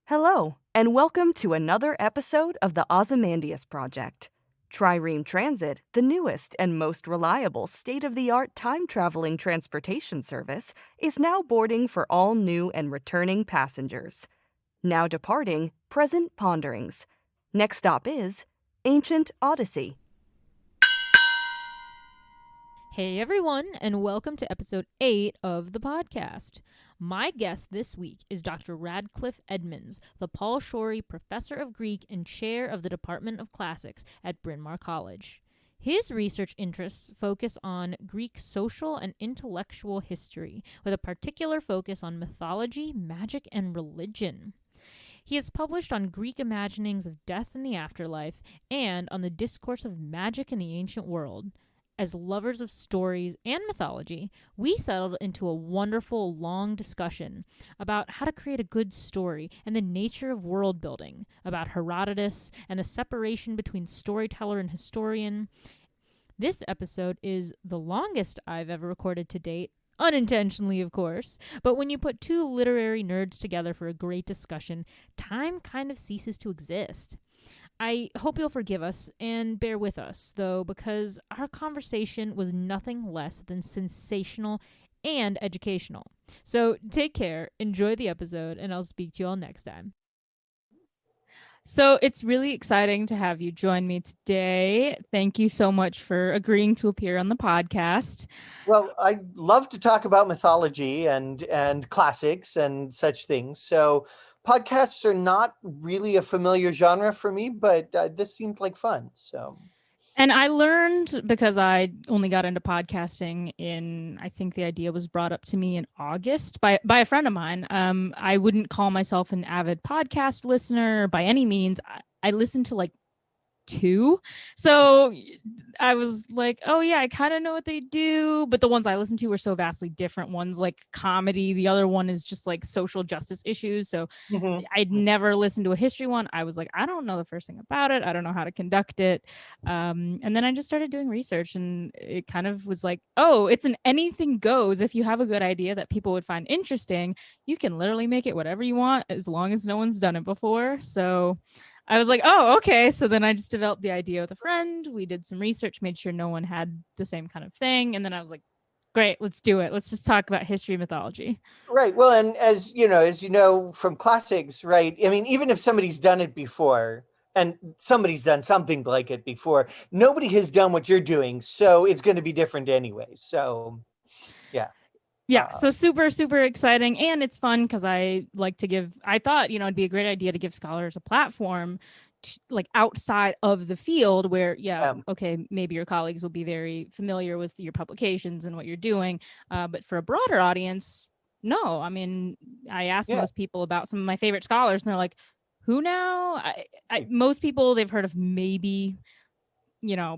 Hello, and welcome to another episode of the Ozymandias Project. Trireme Transit, the newest and most reliable state-of-the-art time-traveling transportation service, is now boarding for all new and returning passengers. Now departing, present ponderings. Next stop is Ancient Odyssey. Hey everyone, and welcome to episode 8 of the podcast. My guest this week is Dr. Radcliffe Edmonds, the Paul Shorey Professor of Greek and Chair of the Department of Classics at Bryn Mawr College. His research interests focus on Greek social and intellectual history, with a particular focus on mythology, magic, and religion. He has published on Greek imaginings of death and the afterlife, and on the discourse of magic in the ancient world. As lovers of stories and mythology, we settled into a wonderful, long discussion about how to create a good story and the nature of world building, about Herodotus and the separation between storyteller and historian. This episode is the longest I've ever recorded to date, unintentionally, of course, but when you put two literary nerds together for a great discussion, time kind of ceases to exist. I hope you'll forgive us and bear with us, though, because our conversation was nothing less than sensational and educational. So take care, enjoy the episode, and I'll speak to you all next time. So it's really exciting to have you join me today. Thank you so much for agreeing to appear on the podcast. Well, I love to talk about mythology and classics and such things. So podcasts are not really a familiar genre for me, but this seemed like fun. And I learned, because I only got into podcasting I think the idea was brought up to me in August by a friend of mine. I wouldn't call myself an avid podcast listener by any means. I listened to like 2. So I was like, oh yeah, I kind of know what they do. But the ones I listened to were so vastly different. One's like comedy. The other one is just like social justice issues. So I'd never listened to a history one. I was like, I don't know the first thing about it. I don't know how to conduct it. And then I just started doing research, and it kind of was like, oh, it's an anything goes. If you have a good idea that people would find interesting, you can literally make it whatever you want as long as no one's done it before. So I was like, oh, okay. So then I just developed the idea with a friend. We did some research, made sure no one had the same kind of thing. And then I was like, great, let's do it. Let's just talk about history and mythology. Right. Well, and as you know from classics, right? I mean, even if somebody's done it before and somebody's done something like it before, nobody has done what you're doing. So it's going to be different anyway. So, yeah. Yeah, so super, super exciting. And it's fun because I thought, it'd be a great idea to give scholars a platform like outside of the field where, okay, maybe your colleagues will be very familiar with your publications and what you're doing. But for a broader audience, no. I mean, I asked most people about some of my favorite scholars, and they're like, who now? Most people, they've heard of maybe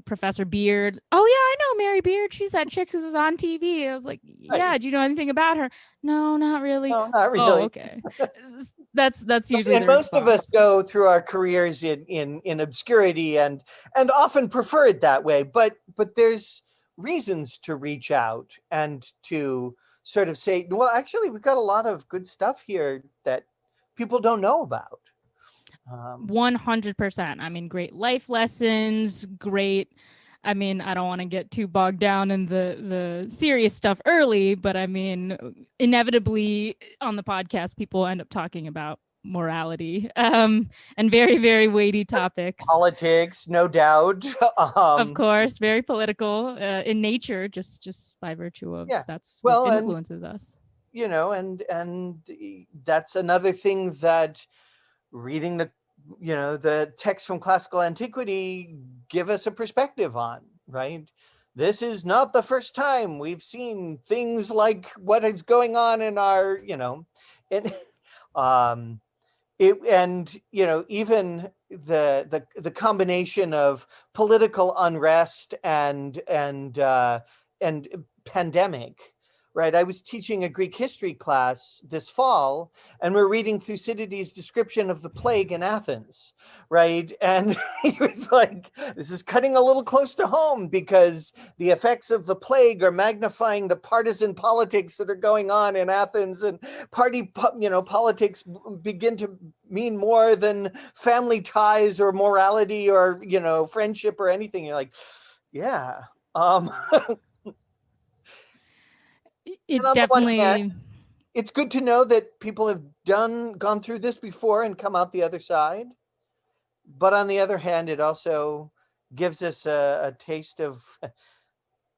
Professor Beard. Oh yeah, I know Mary Beard. She's that chick who was on TV. I was like, yeah, do you know anything about her? No, not really. No, not really. Oh, okay. That's usually and most of us go through our careers in obscurity and often prefer it that way. But there's reasons to reach out and to sort of say, well, actually, we've got a lot of good stuff here that people don't know about. 100%. I mean, great life lessons, great. I mean, I don't want to get too bogged down in the serious stuff early, but I mean, inevitably on the podcast, people end up talking about morality and very, very weighty topics. Politics, no doubt. Of course, very political in nature, just by virtue of that's what influences us. And that's another thing that reading the text from classical antiquity give us a perspective on, right? This is not the first time we've seen things like what is going on in our, even the combination of political unrest and pandemic, right? I was teaching a Greek history class this fall, and we're reading Thucydides' description of the plague in Athens, right? And he was like, this is cutting a little close to home because the effects of the plague are magnifying the partisan politics that are going on in Athens, and politics begin to mean more than family ties or morality or, friendship or anything. You're like, yeah. It And on the one definitely. hand, it's good to know that people have gone through this before and come out the other side. But on the other hand, it also gives us a taste of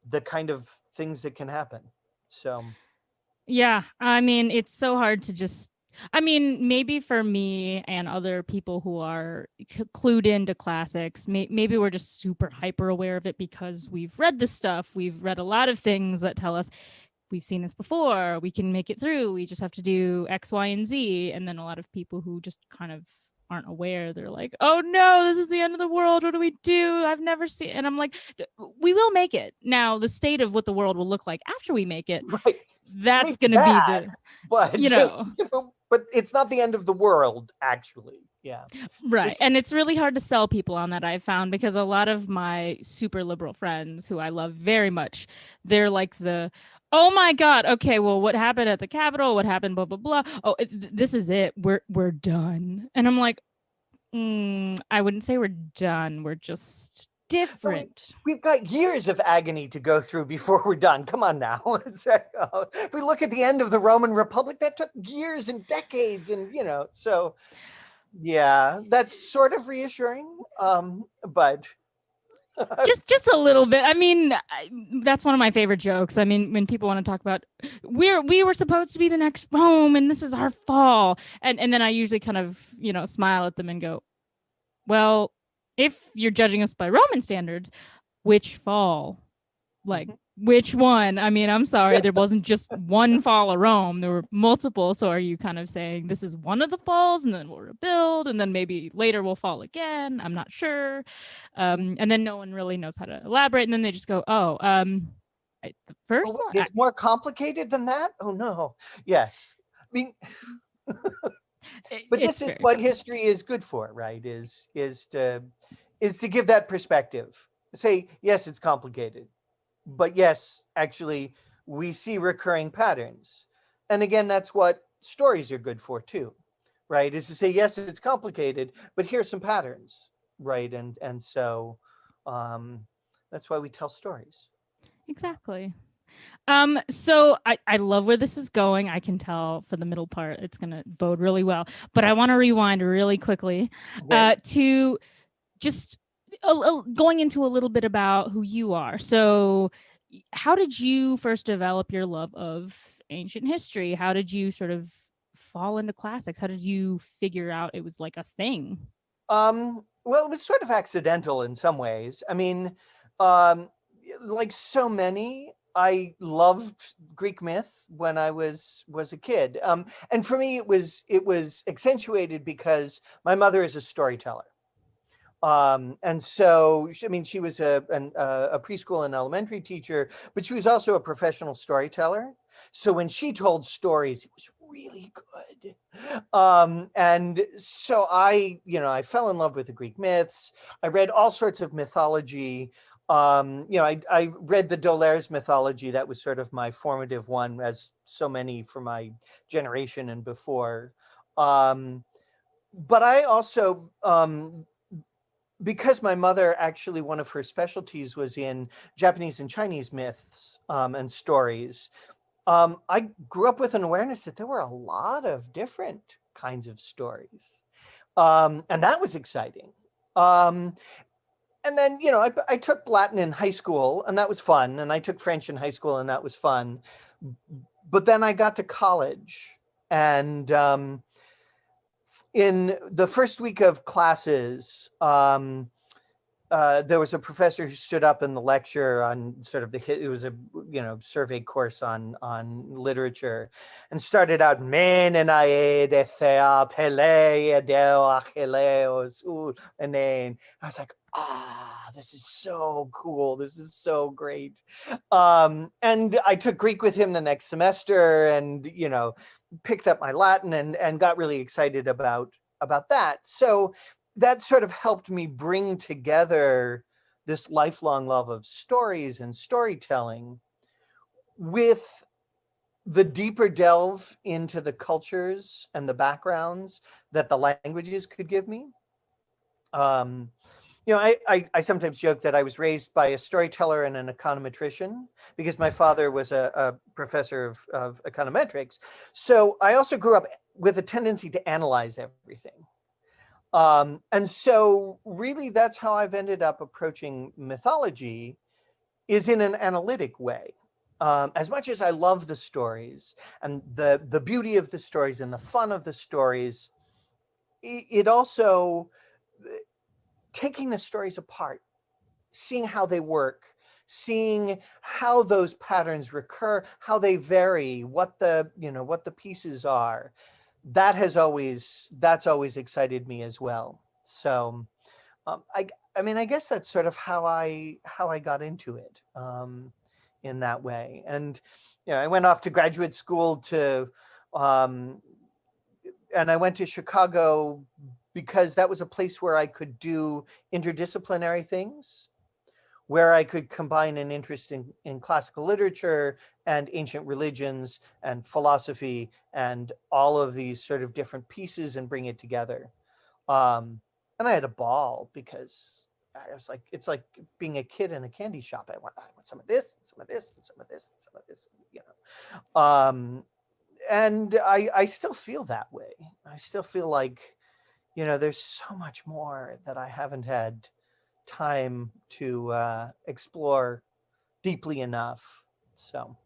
the kind of things that can happen. So, Yeah, I mean, it's so hard to just. I mean, maybe for me and other people who are clued into classics, maybe we're just super hyper aware of it because we've read this stuff. We've read a lot of things that tell us we've seen this before. We can make it through. We just have to do X, Y, and Z. And then a lot of people who just kind of aren't aware, they're like, oh no, this is the end of the world. What do we do? I've never seen. And I'm like, we will make it. Now, the state of what the world will look like after we make it, right. that's going to be the, but, but it's not the end of the world, actually. Yeah. Right. And it's really hard to sell people on that, I've found, because a lot of my super liberal friends who I love very much, they're like oh my God, okay, well, what happened at the Capitol? What happened? Blah, blah, blah. Oh, this is it. We're done. And I'm like, I wouldn't say we're done. We're just different. We've got years of agony to go through before we're done. Come on now. It's like, if we look at the end of the Roman Republic, that took years and decades, and so yeah, that's sort of reassuring. But just a little bit. I mean, that's one of my favorite jokes. I mean, when people want to talk about we were supposed to be the next Rome and this is our fall, and then I usually kind of smile at them and go, well, if you're judging us by Roman standards, which fall? Like, which one? I mean, I'm sorry, there wasn't just one fall of Rome. There were multiple. So are you kind of saying this is one of the falls and then we'll rebuild and then maybe later we'll fall again? I'm not sure. And then no one really knows how to elaborate. And then they just go, the first one? It's more complicated than that? Oh, no. Yes. I mean... But this is what history is good for, right? Is to give that perspective. Say, yes, it's complicated, but yes, actually, we see recurring patterns. And again, that's what stories are good for too, right? Is to say, yes, it's complicated, but here's some patterns, right? And so that's why we tell stories. Exactly. So I love where this is going. I can tell for the middle part, it's going to bode really well, but I want to rewind really quickly to just going into a little bit about who you are. So how did you first develop your love of ancient history? How did you sort of fall into classics? How did you figure out it was like a thing? Well, it was sort of accidental in some ways. I mean, like so many, I loved Greek myth when I was a kid. And for me, it was accentuated because my mother is a storyteller. And so, she was a preschool and elementary teacher, but she was also a professional storyteller. So when she told stories, it was really good. And so I fell in love with the Greek myths. I read all sorts of mythology. I read the D'Aulaire's mythology. That was sort of my formative one, as so many for my generation and before. But I also, because my mother, actually, one of her specialties was in Japanese and Chinese myths and stories, I grew up with an awareness that there were a lot of different kinds of stories. And that was exciting. And then, I took Latin in high school, and that was fun. And I took French in high school, and that was fun. But then I got to college, and in the first week of classes, there was a professor who stood up in the lecture on sort of it was a survey course on literature, and started out men and I was like, this is so cool, this is so great. And I took Greek with him the next semester, and picked up my Latin and got really excited about that. So that sort of helped me bring together this lifelong love of stories and storytelling with the deeper delve into the cultures and the backgrounds that the languages could give me. I sometimes joke that I was raised by a storyteller and an econometrician, because my father was a professor of econometrics. So I also grew up with a tendency to analyze everything. And so really that's how I've ended up approaching mythology, is in an analytic way. As much as I love the stories and the beauty of the stories and the fun of the stories, it also, taking the stories apart, seeing how they work, seeing how those patterns recur, how they vary, what the pieces are, that's always excited me as well. So I guess that's sort of how I got into it, in that way. And I went off to graduate school and I went to Chicago because that was a place where I could do interdisciplinary things, where I could combine an interest in classical literature and ancient religions and philosophy and all of these sort of different pieces and bring it together. And I had a ball, because I was like, it's like being a kid in a candy shop. I want some of this, and some of this, and some of this, and some of this, and I still feel that way. I still feel like, there's so much more that I haven't had time to explore deeply enough. So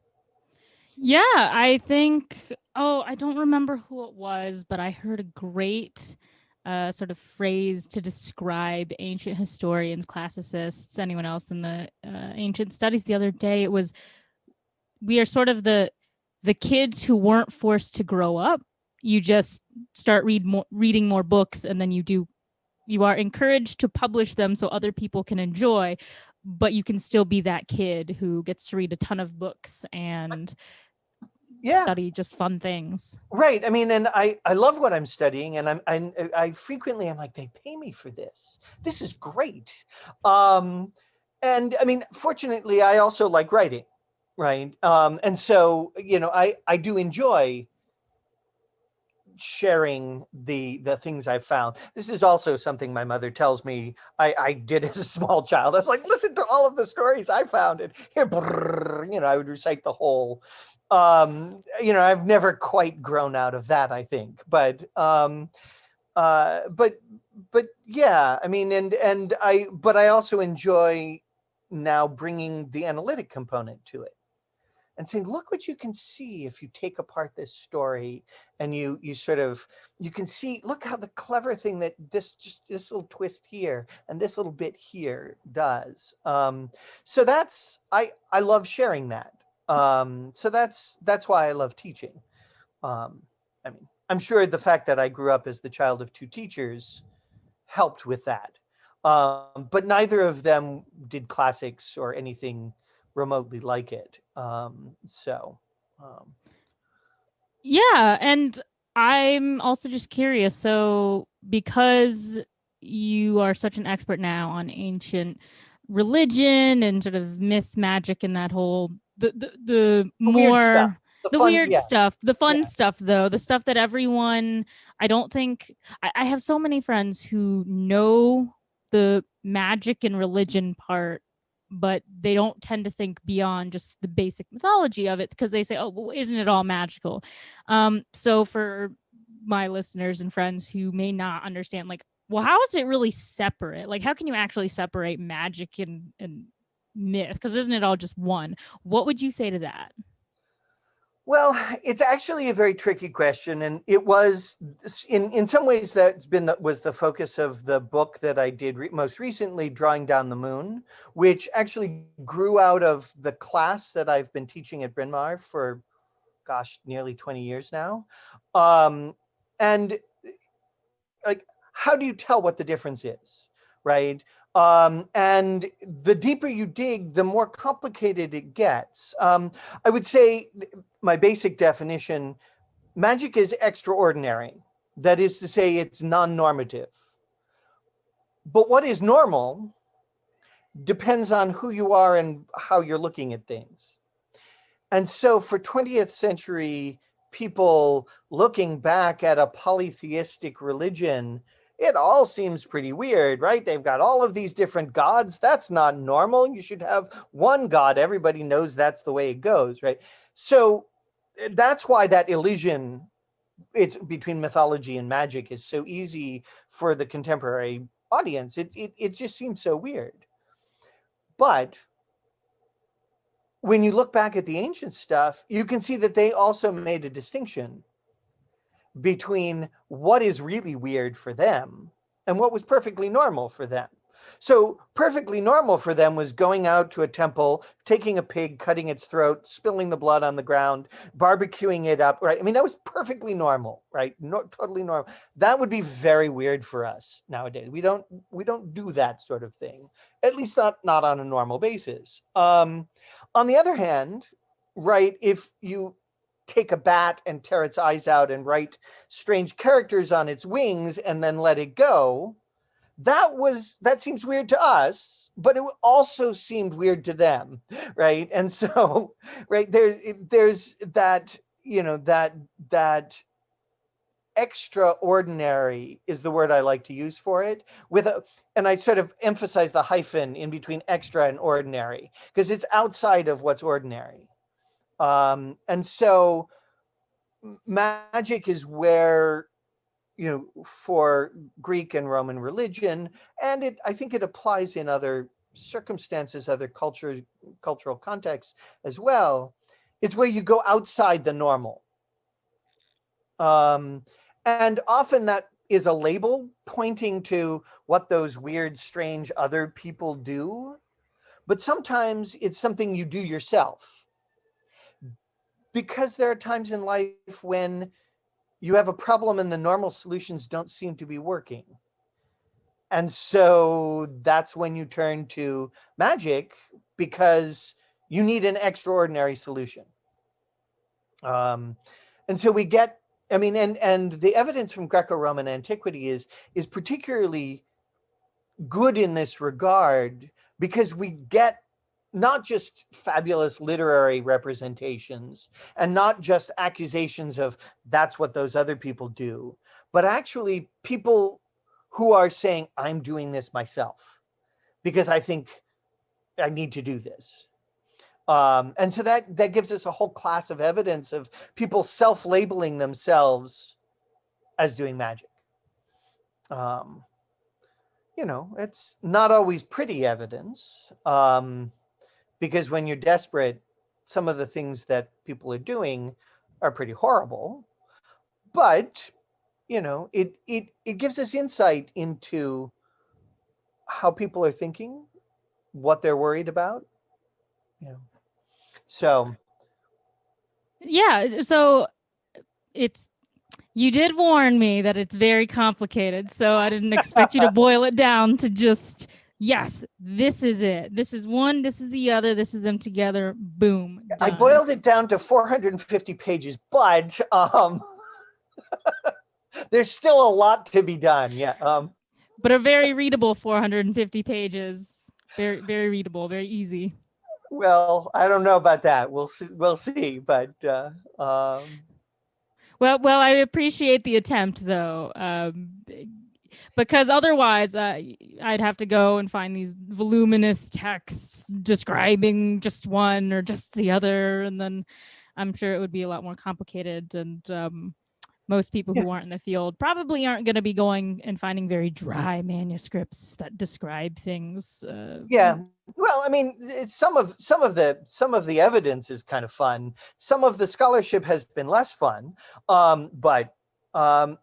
Yeah, I think, I don't remember who it was, but I heard a great sort of phrase to describe ancient historians, classicists, anyone else in the ancient studies the other day. It was, we are sort of the kids who weren't forced to grow up. You just start reading more books, and then you are encouraged to publish them so other people can enjoy, but you can still be that kid who gets to read a ton of books and study just fun things. Right. I mean, and I love what I'm studying, and I frequently I'm like, they pay me for this. This is great. And I mean, fortunately, I also like writing, right? And so, I do enjoy sharing the things I've found. This is also something my mother tells me I did as a small child. I was like, listen to all of the stories I found, and here, I would recite the whole. I've never quite grown out of that, I think, but yeah, I mean, but I also enjoy now bringing the analytic component to it, and saying, look what you can see if you take apart this story, and you can see, look how the clever thing that this little twist here and this little bit here does. So that's, I love sharing that. So that's why I love teaching. I mean, I'm sure the fact that I grew up as the child of two teachers helped with that. But neither of them did classics or anything remotely like it. Yeah, and I'm also just curious. So, because you are such an expert now on ancient religion and sort of myth, magic, and that whole the more the weird stuff, the fun stuff, though, the stuff that everyone, I don't think, I have so many friends who know the magic and religion part, but they don't tend to think beyond just the basic mythology of it, because they say, oh, well, isn't it all magical? So for my listeners and friends who may not understand, like, well, how is it really separate? Like, how can you actually separate magic and myth? Because isn't it all just one? What would you say to that? Well, it's actually a very tricky question, and it was in some ways was the focus of the book that I did most recently, Drawing Down the Moon, which actually grew out of the class that I've been teaching at Bryn Mawr for, gosh, nearly 20 years now. And like, how do you tell what the difference is, right? And the deeper you dig, the more complicated it gets. I would say my basic definition, magic is extraordinary. That is to say, it's non-normative. But what is normal depends on who you are and how you're looking at things. And so for 20th century people looking back at a polytheistic religion, it all seems pretty weird, right? They've got all of these different gods. That's not normal. You should have one god. Everybody knows that's the way it goes, right? So that's why that elision it's between mythology and magic is so easy for the contemporary audience. It just seems so weird. But when you look back at the ancient stuff, you can see that they also made a distinction between what is really weird for them and what was perfectly normal for them. So perfectly normal for them was going out to a temple, taking a pig, cutting its throat, spilling the blood on the ground, barbecuing it up, right? I mean, that was perfectly normal, right? Totally normal. That would be very weird for us nowadays. We don't do that sort of thing, at least not on a normal basis. On the other hand, right, if you take a bat and tear its eyes out and write strange characters on its wings and then let it go, that seems weird to us, but it also seemed weird to them, right? And so, right, there's that, that extraordinary is the word I like to use for it, and I sort of emphasize the hyphen in between extra and ordinary because it's outside of what's ordinary. And so magic is where, for Greek and Roman religion, and I think it applies in other circumstances, other cultural contexts as well. It's where you go outside the normal. And often that is a label pointing to what those weird, strange other people do. But sometimes it's something you do yourself. Because there are times in life when you have a problem and the normal solutions don't seem to be working. And so that's when you turn to magic because you need an extraordinary solution. And so we get, and the evidence from Greco-Roman antiquity is particularly good in this regard because we get not just fabulous literary representations and not just accusations of that's what those other people do, but actually people who are saying, I'm doing this myself because I think I need to do this. And so that gives us a whole class of evidence of people self-labeling themselves as doing magic. It's not always pretty evidence. Because when you're desperate, some of the things that people are doing are pretty horrible. But, it gives us insight into how people are thinking, what they're worried about. So. Yeah. So you did warn me that it's very complicated. So I didn't expect you to boil it down to just, yes, this is it. This is one, this is the other, this is them together. Boom. Done. I boiled it down to 450 pages, but there's still a lot to be done. Yeah. But a very readable 450 pages. Very, very readable, very easy. Well, I don't know about that. We'll see. But well, I appreciate the attempt, though. Because otherwise I'd have to go and find these voluminous texts describing just one or just the other, and then I'm sure it would be a lot more complicated. And most people who aren't in the field probably aren't going to be going and finding very dry manuscripts that describe things. Yeah. Well, I mean, some of the evidence is kind of fun. Some of the scholarship has been less fun. But I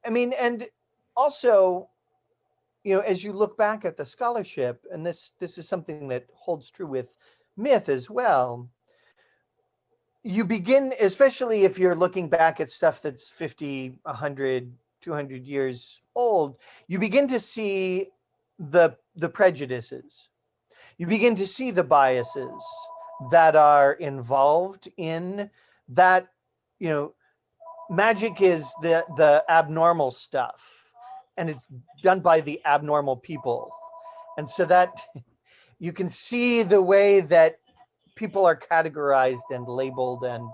mean, and also, as you look back at the scholarship, and this is something that holds true with myth as well, you begin, especially if you're looking back at stuff that's 50, 100, 200 years old, you begin to see the prejudices. You begin to see the biases that are involved in that. Magic is the abnormal stuff, and it's done by the abnormal people. And so that you can see the way that people are categorized and labeled, and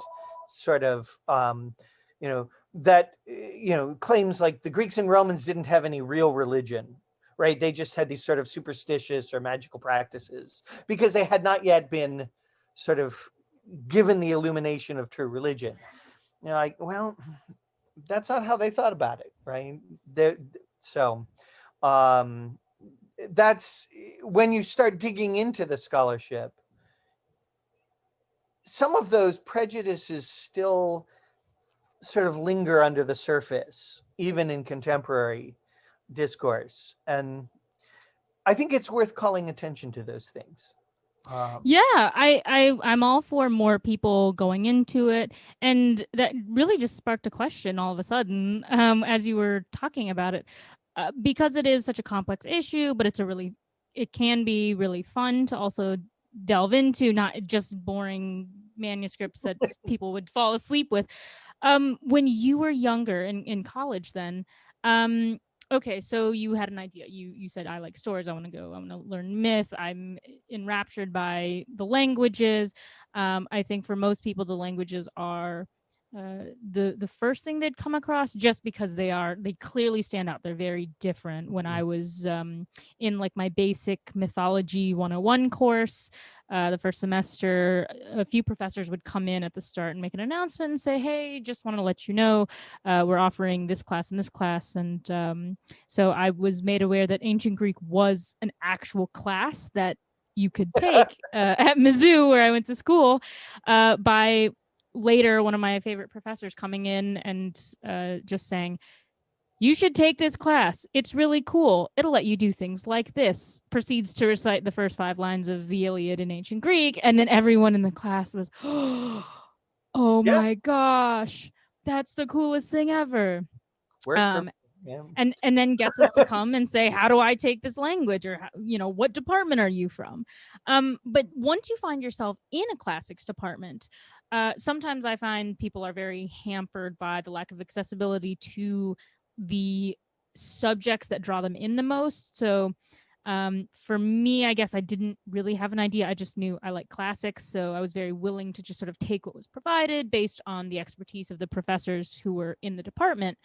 sort of, that, claims like the Greeks and Romans didn't have any real religion, right? They just had these sort of superstitious or magical practices because they had not yet been sort of given the illumination of true religion. Like, well, that's not how they thought about it, right? So that's when you start digging into the scholarship, some of those prejudices still sort of linger under the surface, even in contemporary discourse. And I think it's worth calling attention to those things. I'm all for more people going into it, and that really just sparked a question all of a sudden as you were talking about it, because it is such a complex issue, but it can be really fun to also delve into, not just boring manuscripts that people would fall asleep with. When you were younger in college, then okay, so you had an idea. You said, I like stories. I want to learn myth. I'm enraptured by the languages. I think for most people, the languages are the first thing they'd come across, just because they clearly stand out. They're very different. When I was in like my basic mythology 101 course, the first semester, a few professors would come in at the start and make an announcement and say, hey, just want to let you know we're offering this class and this class. And so I was made aware that ancient Greek was an actual class that you could take at Mizzou, where I went to school, by later one of my favorite professors coming in and just saying, you should take this class. It's really cool. It'll let you do things like this. Proceeds to recite the first 5 lines of the Iliad in ancient Greek. And then everyone in the class was, oh my gosh, that's the coolest thing ever. And then gets us to come and say, how do I take this language? Or, what department are you from? But once you find yourself in a classics department, sometimes I find people are very hampered by the lack of accessibility to the subjects that draw them in the most. So for me, I guess I didn't really have an idea. I just knew I like classics. So I was very willing to just sort of take what was provided based on the expertise of the professors who were in the department.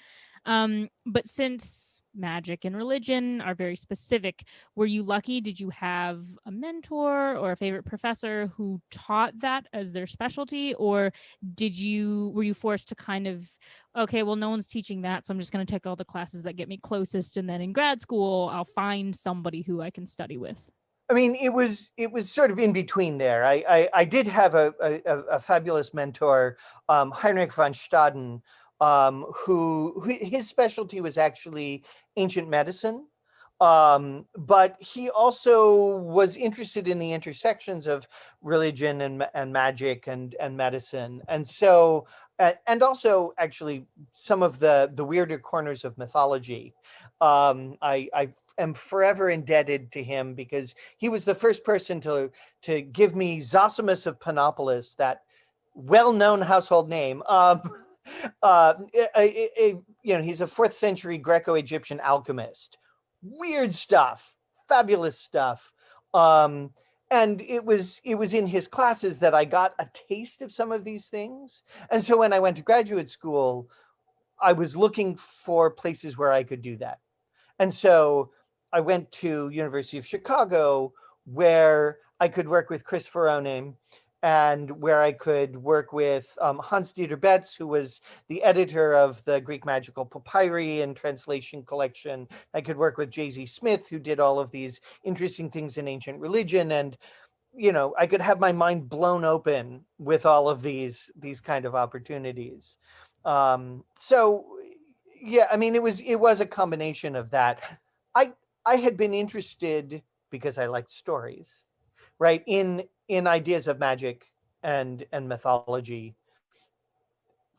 But since magic and religion are very specific, were you lucky? Did you have a mentor or a favorite professor who taught that as their specialty? Or were you forced to kind of, okay, well, no one's teaching that, so I'm just going to take all the classes that get me closest, and then in grad school, I'll find somebody who I can study with? I mean, it was sort of in between there. I did have a fabulous mentor, Heinrich von Staden, who his specialty was actually ancient medicine. But he also was interested in the intersections of religion and magic and medicine. And so, and also actually some of the weirder corners of mythology. I am forever indebted to him, because he was the first person to give me Zosimus of Panopolis, that well-known household name. He's a 4th century Greco-Egyptian alchemist. Weird stuff, fabulous stuff. And it was in his classes that I got a taste of some of these things. And so when I went to graduate school, I was looking for places where I could do that. And so I went to University of Chicago, where I could work with Chris Ferrone and where I could work with Hans-Dieter Betz, who was the editor of the Greek Magical Papyri and Translation Collection. I could work with J.Z. Smith, who did all of these interesting things in ancient religion. And, I could have my mind blown open with all of these kind of opportunities. So, yeah, I mean, it was a combination of that. I had been interested, because I liked stories, right, in ideas of magic and mythology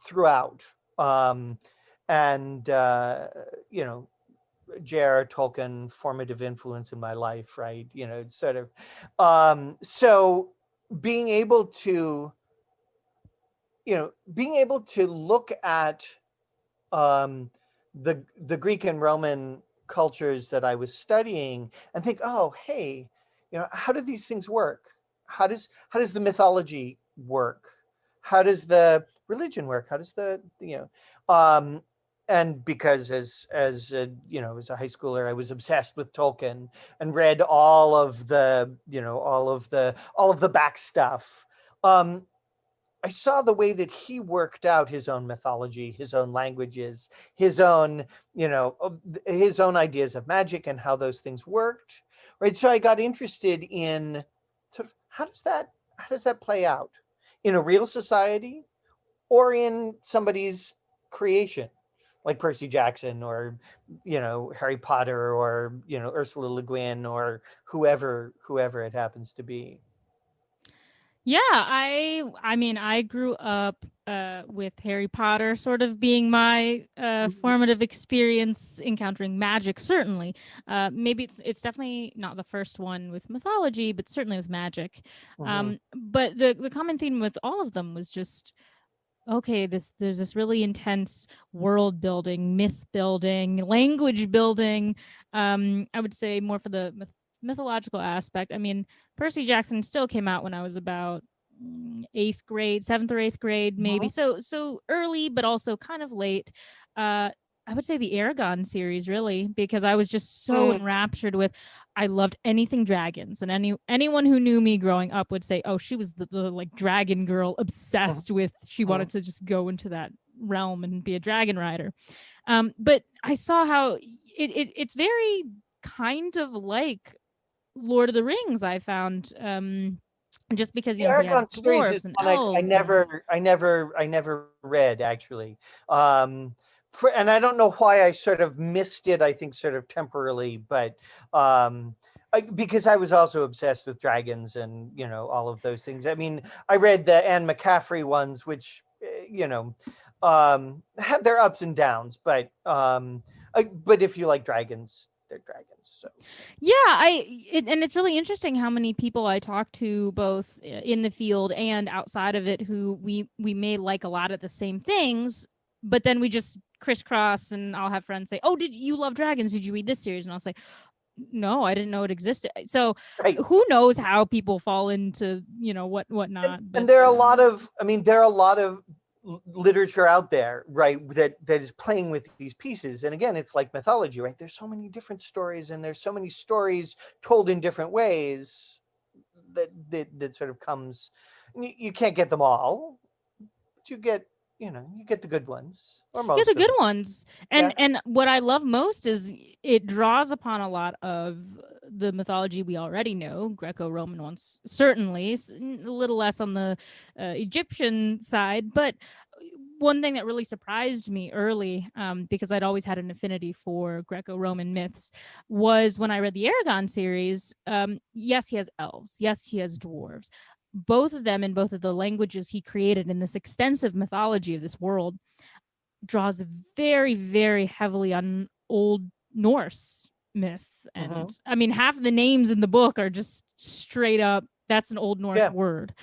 throughout. And J.R.R. Tolkien, formative influence in my life, right? Sort of. So being able to look at the Greek and Roman cultures that I was studying and think, oh, hey, how do these things work? How does the mythology work? How does the religion work? How does and because as a high schooler, I was obsessed with Tolkien and read all of the back stuff. I saw the way that he worked out his own mythology, his own languages, his own ideas of magic and how those things worked. Right. So I got interested in sort of how does that play out in a real society or in somebody's creation, like Percy Jackson or Harry Potter or Ursula Le Guin or whoever it happens to be. Yeah, I mean, I grew up with Harry Potter sort of being my formative experience encountering magic, certainly. Maybe it's definitely not the first one with mythology, but certainly with magic. But the common theme with all of them was just, okay, there's this really intense world building, myth building, language building. I would say more for the mythological aspect. I mean, Percy Jackson still came out when I was about 8th grade, 7th or 8th grade, maybe. So early, but also kind of late. I would say the Aragon series, really, because I was just so enraptured with. I loved anything dragons, and anyone who knew me growing up would say, "Oh, she was the like dragon girl, obsessed with. She wanted to just go into that realm and be a dragon rider." But I saw how it's very kind of like Lord of the Rings. I found. Just because he had dwarves and elves. I never read, actually. And I don't know why I sort of missed it, I think sort of temporarily, but because I was also obsessed with dragons and all of those things. I mean, I read the Anne McCaffrey ones, which had their ups and downs, but if you like dragons, they're dragons. So yeah, and it's really interesting how many people I talk to, both in the field and outside of it, who we may like a lot of the same things, but then we just crisscross, and I'll have friends say, "Oh, did you love dragons? Did you read this series?" And I'll say, "No, I didn't know it existed." So who knows how people fall into whatnot. And there are a lot of literature out there, right, that is playing with these pieces. And again, it's like mythology, right? There's so many different stories, and there's so many stories told in different ways that sort of comes. You can't get them all, but you get the good ones, or most. Yeah, the good ones. And what I love most is it draws upon a lot of the mythology we already know, Greco-Roman ones, certainly, a little less on the Egyptian side. But one thing that really surprised me early, because I'd always had an affinity for Greco-Roman myths, was when I read the Aragon series. Yes, he has elves. Yes, he has dwarves. Both of them, in both of the languages he created in this extensive mythology of this world, draws very, very heavily on Old Norse myth. And I mean, half the names in the book are just straight up, that's an Old Norse word.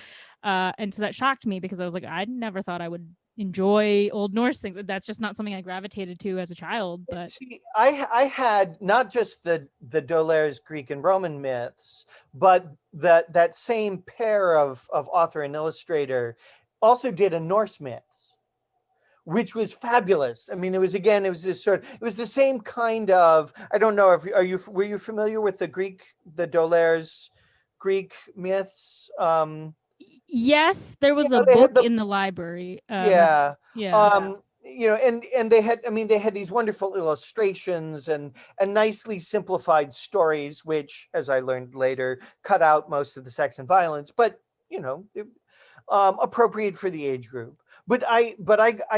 And so that shocked me, because I was like, I never thought I would enjoy Old Norse things. That's just not something I gravitated to as a child. But see, I had not just the D'Aulaire's Greek and Roman myths, but that same pair of author and illustrator also did a Norse myths, which was fabulous. I mean, it was the same kind of, I don't know, were you familiar with the D'Aulaire's Greek myths? Yes, there was a They had book in the library. yeah. Yeah. And they had, I mean, they had these wonderful illustrations and nicely simplified stories, which, as I learned later, cut out most of the sex and violence, but appropriate for the age group. But I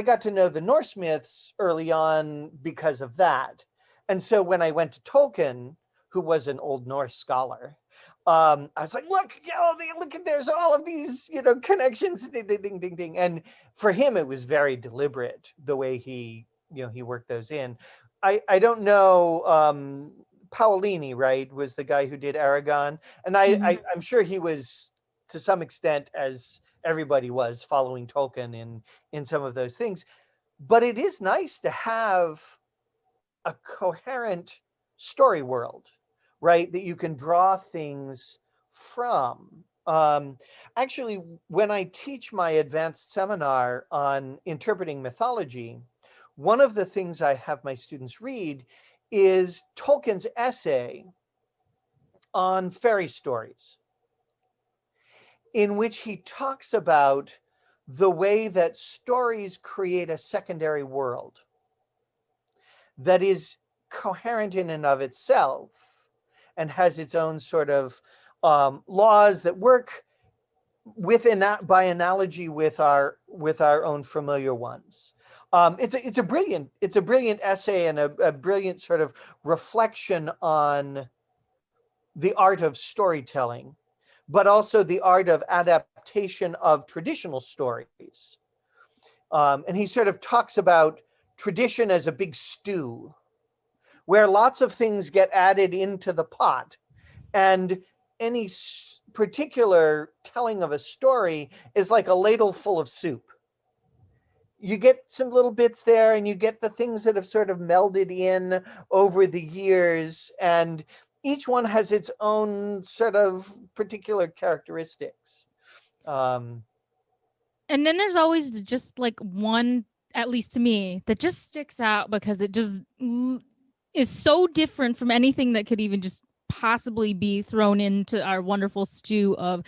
got to know the Norse myths early on because of that. And so when I went to Tolkien, who was an Old Norse scholar, I was like, look at, there's all of these, connections, ding, ding, ding, ding, ding. And for him, it was very deliberate the way he worked those in. I don't know. Paolini, right, was the guy who did Aragon, and I'm sure he was to some extent, as everybody was, following Tolkien in some of those things. But it is nice to have a coherent story world, right, that you can draw things from. Actually, when I teach my advanced seminar on interpreting mythology, one of the things I have my students read is Tolkien's essay on fairy stories, in which he talks about the way that stories create a secondary world that is coherent in and of itself and has its own sort of laws that work by analogy with our own familiar ones. It's a brilliant essay and a brilliant sort of reflection on the art of storytelling, but also the art of adaptation of traditional stories. And he sort of talks about tradition as a big stew where lots of things get added into the pot, and any particular telling of a story is like a ladle full of soup. You get some little bits there, and you get the things that have sort of melded in over the years, and each one has its own sort of particular characteristics. And then there's always just like one, at least to me, that just sticks out because it just is so different from anything that could even just possibly be thrown into our wonderful stew of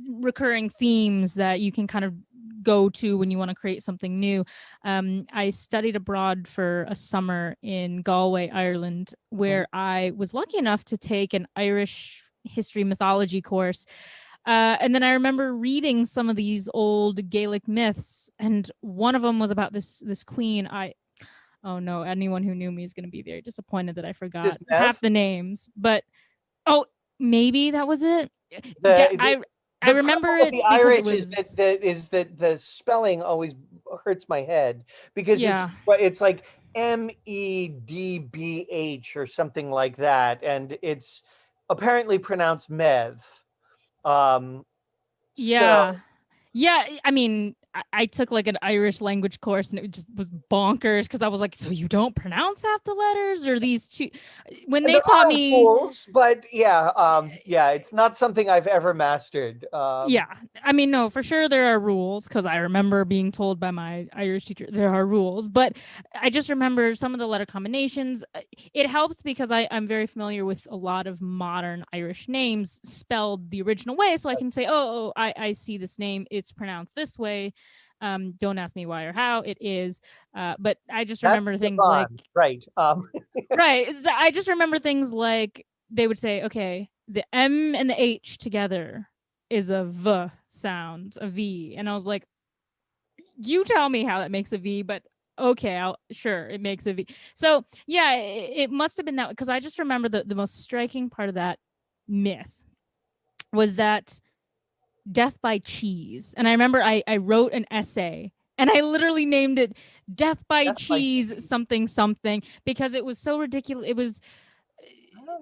recurring themes that you can kind of go to when you want to create something new. I studied abroad for a summer in Galway, Ireland, where I was lucky enough to take an Irish history mythology course. And then I remember reading some of these old Gaelic myths, and one of them was about this queen. Oh no, anyone who knew me is going to be very disappointed that I forgot half the names. But maybe that was it. I remember it. The Irish is that the spelling always hurts my head because it's like MEDBH or something like that, and it's apparently pronounced Mev. Yeah. I mean, I took like an Irish language course, and it just was bonkers because I was like, so you don't pronounce half the letters, or these two? When they taught me rules, but it's not something I've ever mastered. I mean, no, for sure there are rules, because I remember being told by my Irish teacher there are rules, but I just remember some of the letter combinations. It helps because I'm very familiar with a lot of modern Irish names spelled the original way, so I can say, I see this name, it's pronounced this way. Don't ask me why or how, it is. But I just remember things like right. Right. I just remember things like they would say, okay, the M and the H together is a V sound, a V. And I was like, you tell me how that makes a V, but okay, sure, it makes a V. So yeah, it must have been that, because I just remember the most striking part of that myth was that death by cheese. And I remember I wrote an essay, and I literally named it Death by Cheese something something, because it was so ridiculous. It was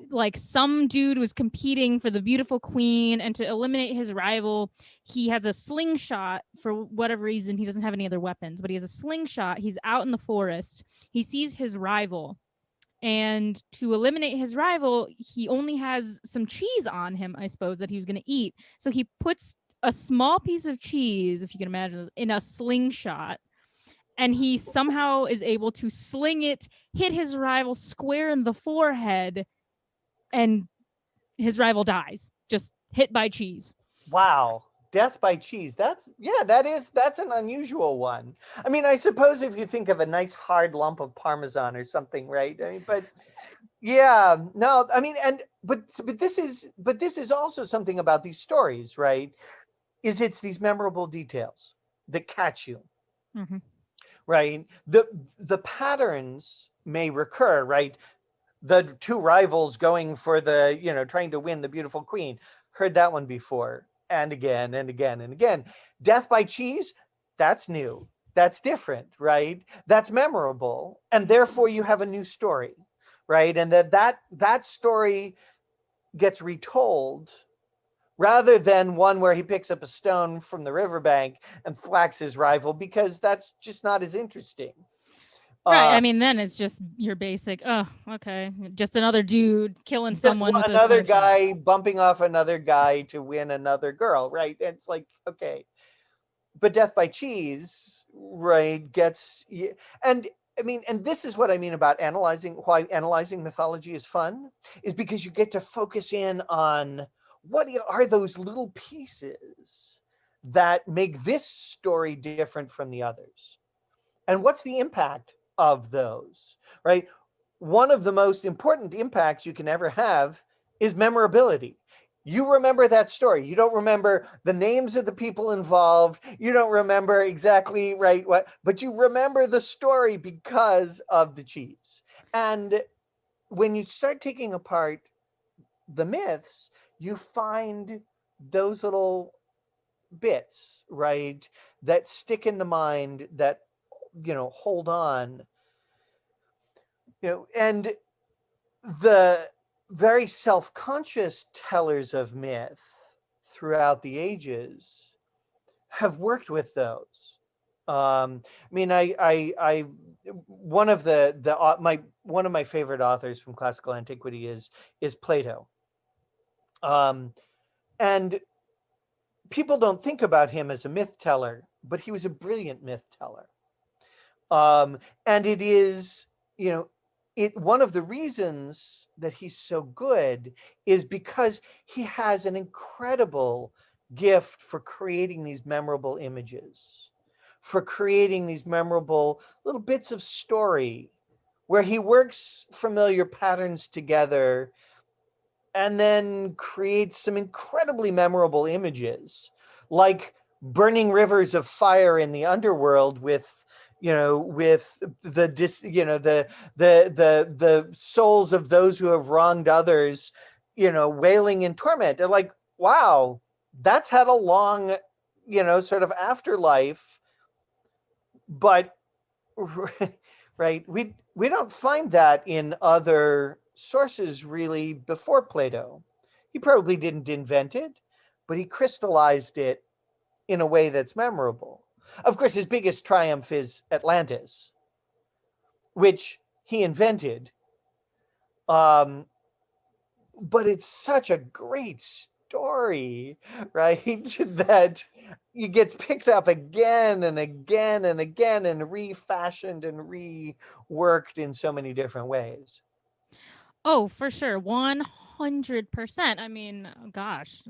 like some dude was competing for the beautiful queen, and to eliminate his rival, he has a slingshot. For whatever reason, he doesn't have any other weapons, but he has a slingshot. He's out in the forest. He sees his rival, and to eliminate his rival, he only has some cheese on him, I suppose, that he was going to eat. So he puts a small piece of cheese, if you can imagine, in a slingshot, and he somehow is able to sling it, hit his rival square in the forehead, and his rival dies, just hit by cheese. Wow. Death by cheese. That's an unusual one. I mean, I suppose if you think of a nice hard lump of Parmesan or something, right? I mean, but yeah, no, I mean, but this is also something about these stories, right? It's these memorable details that catch you, right? The patterns may recur, right? The two rivals going for trying to win the beautiful queen. Heard that one before, and again and again and again. Death by cheese, that's new. That's different, right? That's memorable, and therefore you have a new story, right? And that story gets retold rather than one where he picks up a stone from the riverbank and thwacks his rival, because that's just not as interesting. Right. I mean, then it's just your basic, oh, okay, just another dude killing someone with another guy bumping off another guy to win another girl, right? It's like, okay. But Death by Cheese, right, gets, and I mean, and this is what I mean about why analyzing mythology is fun, is because you get to focus in on what are those little pieces that make this story different from the others, and what's the impact of those, right? One of the most important impacts you can ever have is memorability. You remember that story. You don't remember the names of the people involved. You don't remember exactly right what, but you remember the story because of the cheese. And when you start taking apart the myths, you find those little bits, right, that stick in the mind, that hold on, and the very self-conscious tellers of myth throughout the ages have worked with those. I mean, I one of one of my favorite authors from classical antiquity is Plato, and people don't think about him as a myth teller, but he was a brilliant myth teller. And it is, one of the reasons that he's so good is because he has an incredible gift for creating these memorable images, for creating these memorable little bits of story where he works familiar patterns together and then creates some incredibly memorable images, like burning rivers of fire in the underworld with the souls of those who have wronged others, wailing in torment. And like, wow, that's had a long, sort of afterlife. But right, we don't find that in other sources really before Plato. He probably didn't invent it, but he crystallized it in a way that's memorable. Of course, his biggest triumph is Atlantis, which he invented. But it's such a great story, right? That it gets picked up again and again and again and refashioned and reworked in so many different ways. Oh, for sure. 100%. I mean, gosh,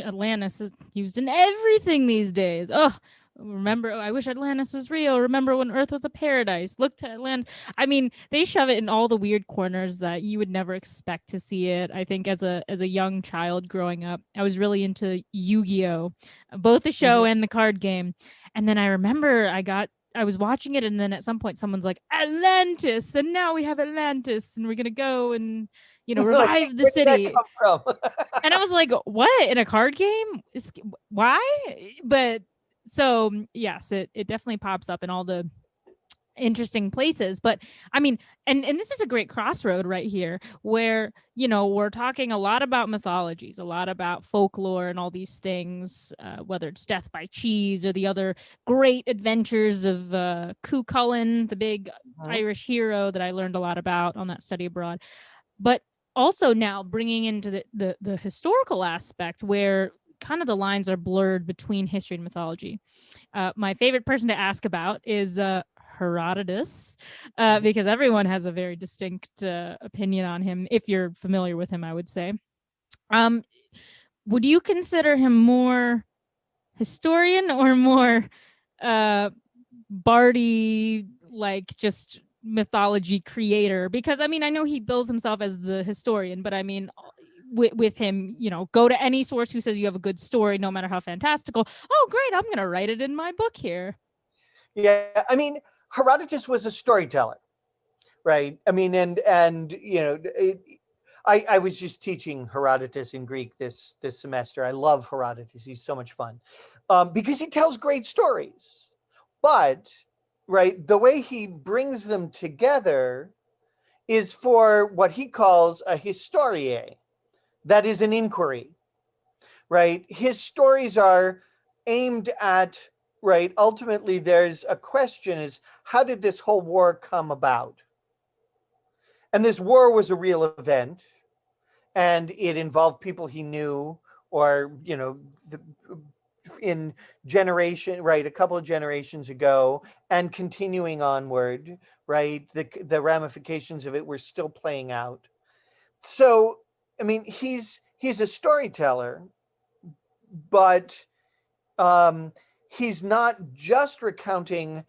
Atlantis is used in everything these days. Oh, remember, I wish Atlantis was real. Remember when Earth was a paradise? Look to Atlantis. I mean, they shove it in all the weird corners that you would never expect to see it. I think as a young child growing up, I was really into Yu-Gi-Oh, both the show and the card game. And then I remember I was watching it, and then at some point someone's like, Atlantis, and now we have Atlantis, and we're gonna go and revive the city. And I was like, what, in a card game? Why? But so yes, it definitely pops up in all the interesting places. But I mean, and this is a great crossroad right here where we're talking a lot about mythologies, a lot about folklore and all these things, whether it's Death by Cheese or the other great adventures of Cú Chulainn, the big Irish hero that I learned a lot about on that study abroad. But also now bringing into the historical aspect where kind of the lines are blurred between history and mythology. My favorite person to ask about is Herodotus, because everyone has a very distinct opinion on him. If you're familiar with him, I would say. Would you consider him more historian or more bardy, like just mythology creator? Because I mean, I know he bills himself as the historian, but I mean, with him, go to any source who says you have a good story, no matter how fantastical. Oh, great, I'm gonna write it in my book here. Yeah, I mean, Herodotus was a storyteller, right? I mean, and I was just teaching Herodotus in Greek this semester. I love Herodotus; he's so much fun because he tells great stories. But right, the way he brings them together is for what he calls a historiae, that is an inquiry, right? His stories are aimed at, right, ultimately there's a question is, how did this whole war come about? And this war was a real event, and it involved people he knew, or in generation, right, a couple of generations ago, and continuing onward, right, the ramifications of it were still playing out. So I mean, he's a storyteller, but he's not just recounting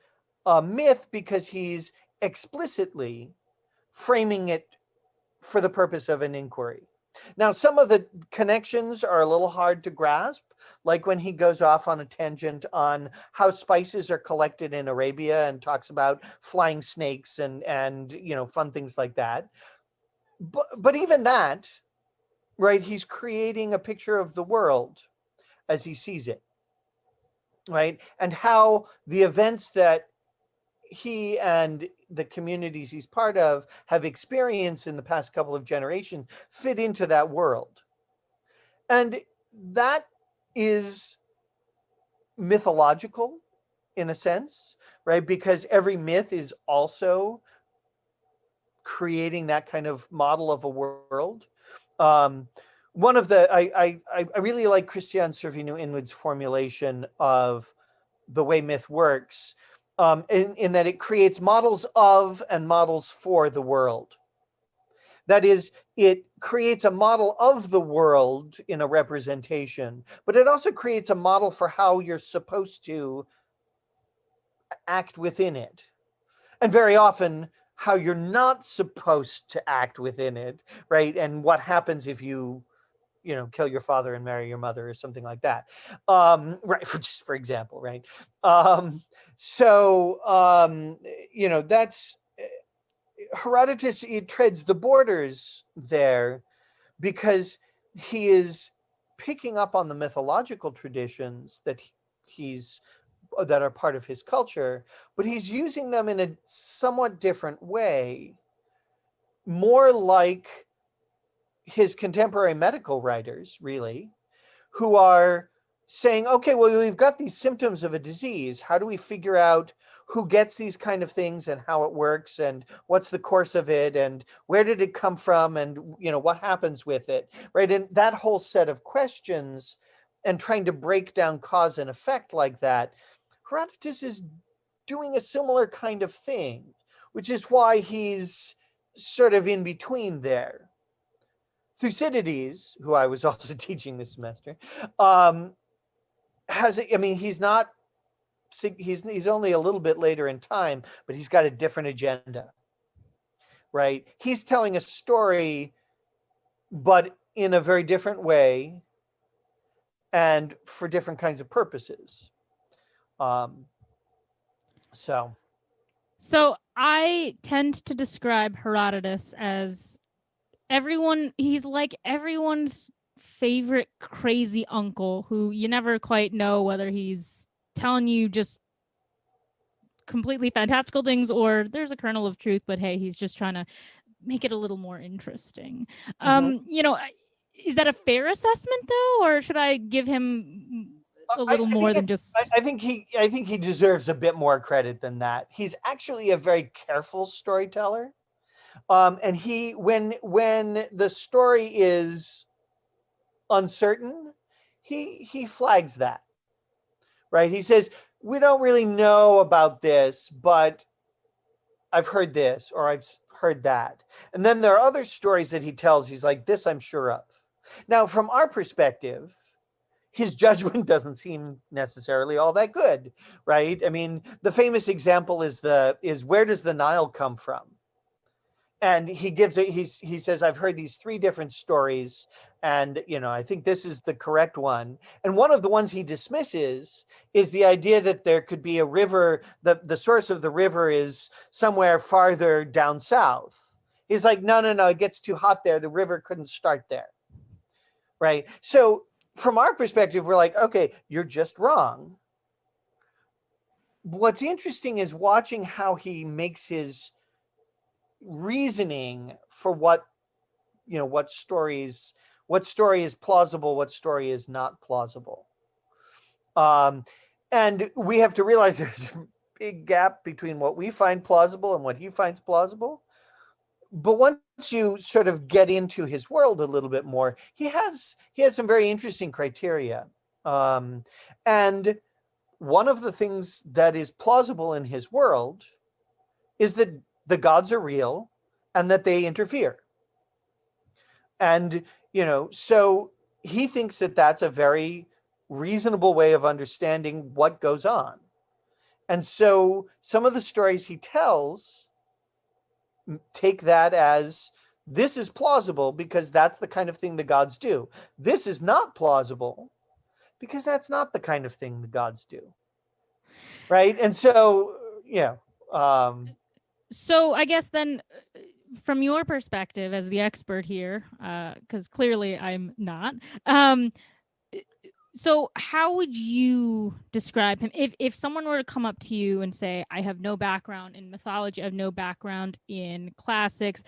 a myth because he's explicitly framing it for the purpose of an inquiry. Now, some of the connections are a little hard to grasp, like when he goes off on a tangent on how spices are collected in Arabia and talks about flying snakes and fun things like that. But even that, right, he's creating a picture of the world as he sees it, right? And how the events that he and the communities he's part of have experienced in the past couple of generations fit into that world. And that is mythological in a sense, right? Because every myth is also creating that kind of model of a world. One of the I really like Christian Servino-Inwood's formulation of the way myth works, in that it creates models of and models for the world. That is, it creates a model of the world in a representation, but it also creates a model for how you're supposed to act within it. And very often, how you're not supposed to act within it, right? And what happens if you kill your father and marry your mother or something like that. Right, just for example, right? That's Herodotus, he treads the borders there because he is picking up on the mythological traditions that that are part of his culture, but he's using them in a somewhat different way, more like his contemporary medical writers, really, who are saying, okay, well, we've got these symptoms of a disease. How do we figure out who gets these kind of things and how it works and what's the course of it and where did it come from and what happens with it, right? And that whole set of questions and trying to break down cause and effect like that, Herodotus is doing a similar kind of thing, which is why he's sort of in between there. Thucydides, who I was also teaching this semester, he's only a little bit later in time, but he's got a different agenda, right? He's telling a story, but in a very different way and for different kinds of purposes. So I tend to describe Herodotus as he's like everyone's favorite crazy uncle who you never quite know whether he's telling you just completely fantastical things or there's a kernel of truth, but hey, he's just trying to make it a little more interesting. Is that a fair assessment though, or should I give him a little more than just I think he deserves a bit more credit than that. He's actually a very careful storyteller. And when the story is uncertain, he flags that, right? He says, we don't really know about this, but I've heard this or I've heard that. And then there are other stories that he tells. He's like, this I'm sure of. Now, from our perspective, his judgment doesn't seem necessarily all that good, right? I mean, the famous example is where does the Nile come from? And he says, I've heard these three different stories, and I think this is the correct one. And one of the ones he dismisses is the idea that there could be a river, the source of the river is somewhere farther down south. He's like, no, it gets too hot there. The river couldn't start there. Right. So from our perspective, we're like, okay, you're just wrong. What's interesting is watching how he makes his reasoning for what story is plausible, what story is not plausible. And we have to realize there's a big gap between what we find plausible and what he finds plausible. But once you sort of get into his world a little bit more, he has some very interesting criteria. And one of the things that is plausible in his world is that the gods are real and that they interfere. And, so he thinks that that's a very reasonable way of understanding what goes on. And so some of the stories he tells take that as, this is plausible because that's the kind of thing the gods do. This is not plausible because that's not the kind of thing the gods do. Right. And so, so I guess then, from your perspective as the expert here, because clearly I'm not, so how would you describe him? If someone were to come up to you and say, I have no background in mythology, I have no background in classics.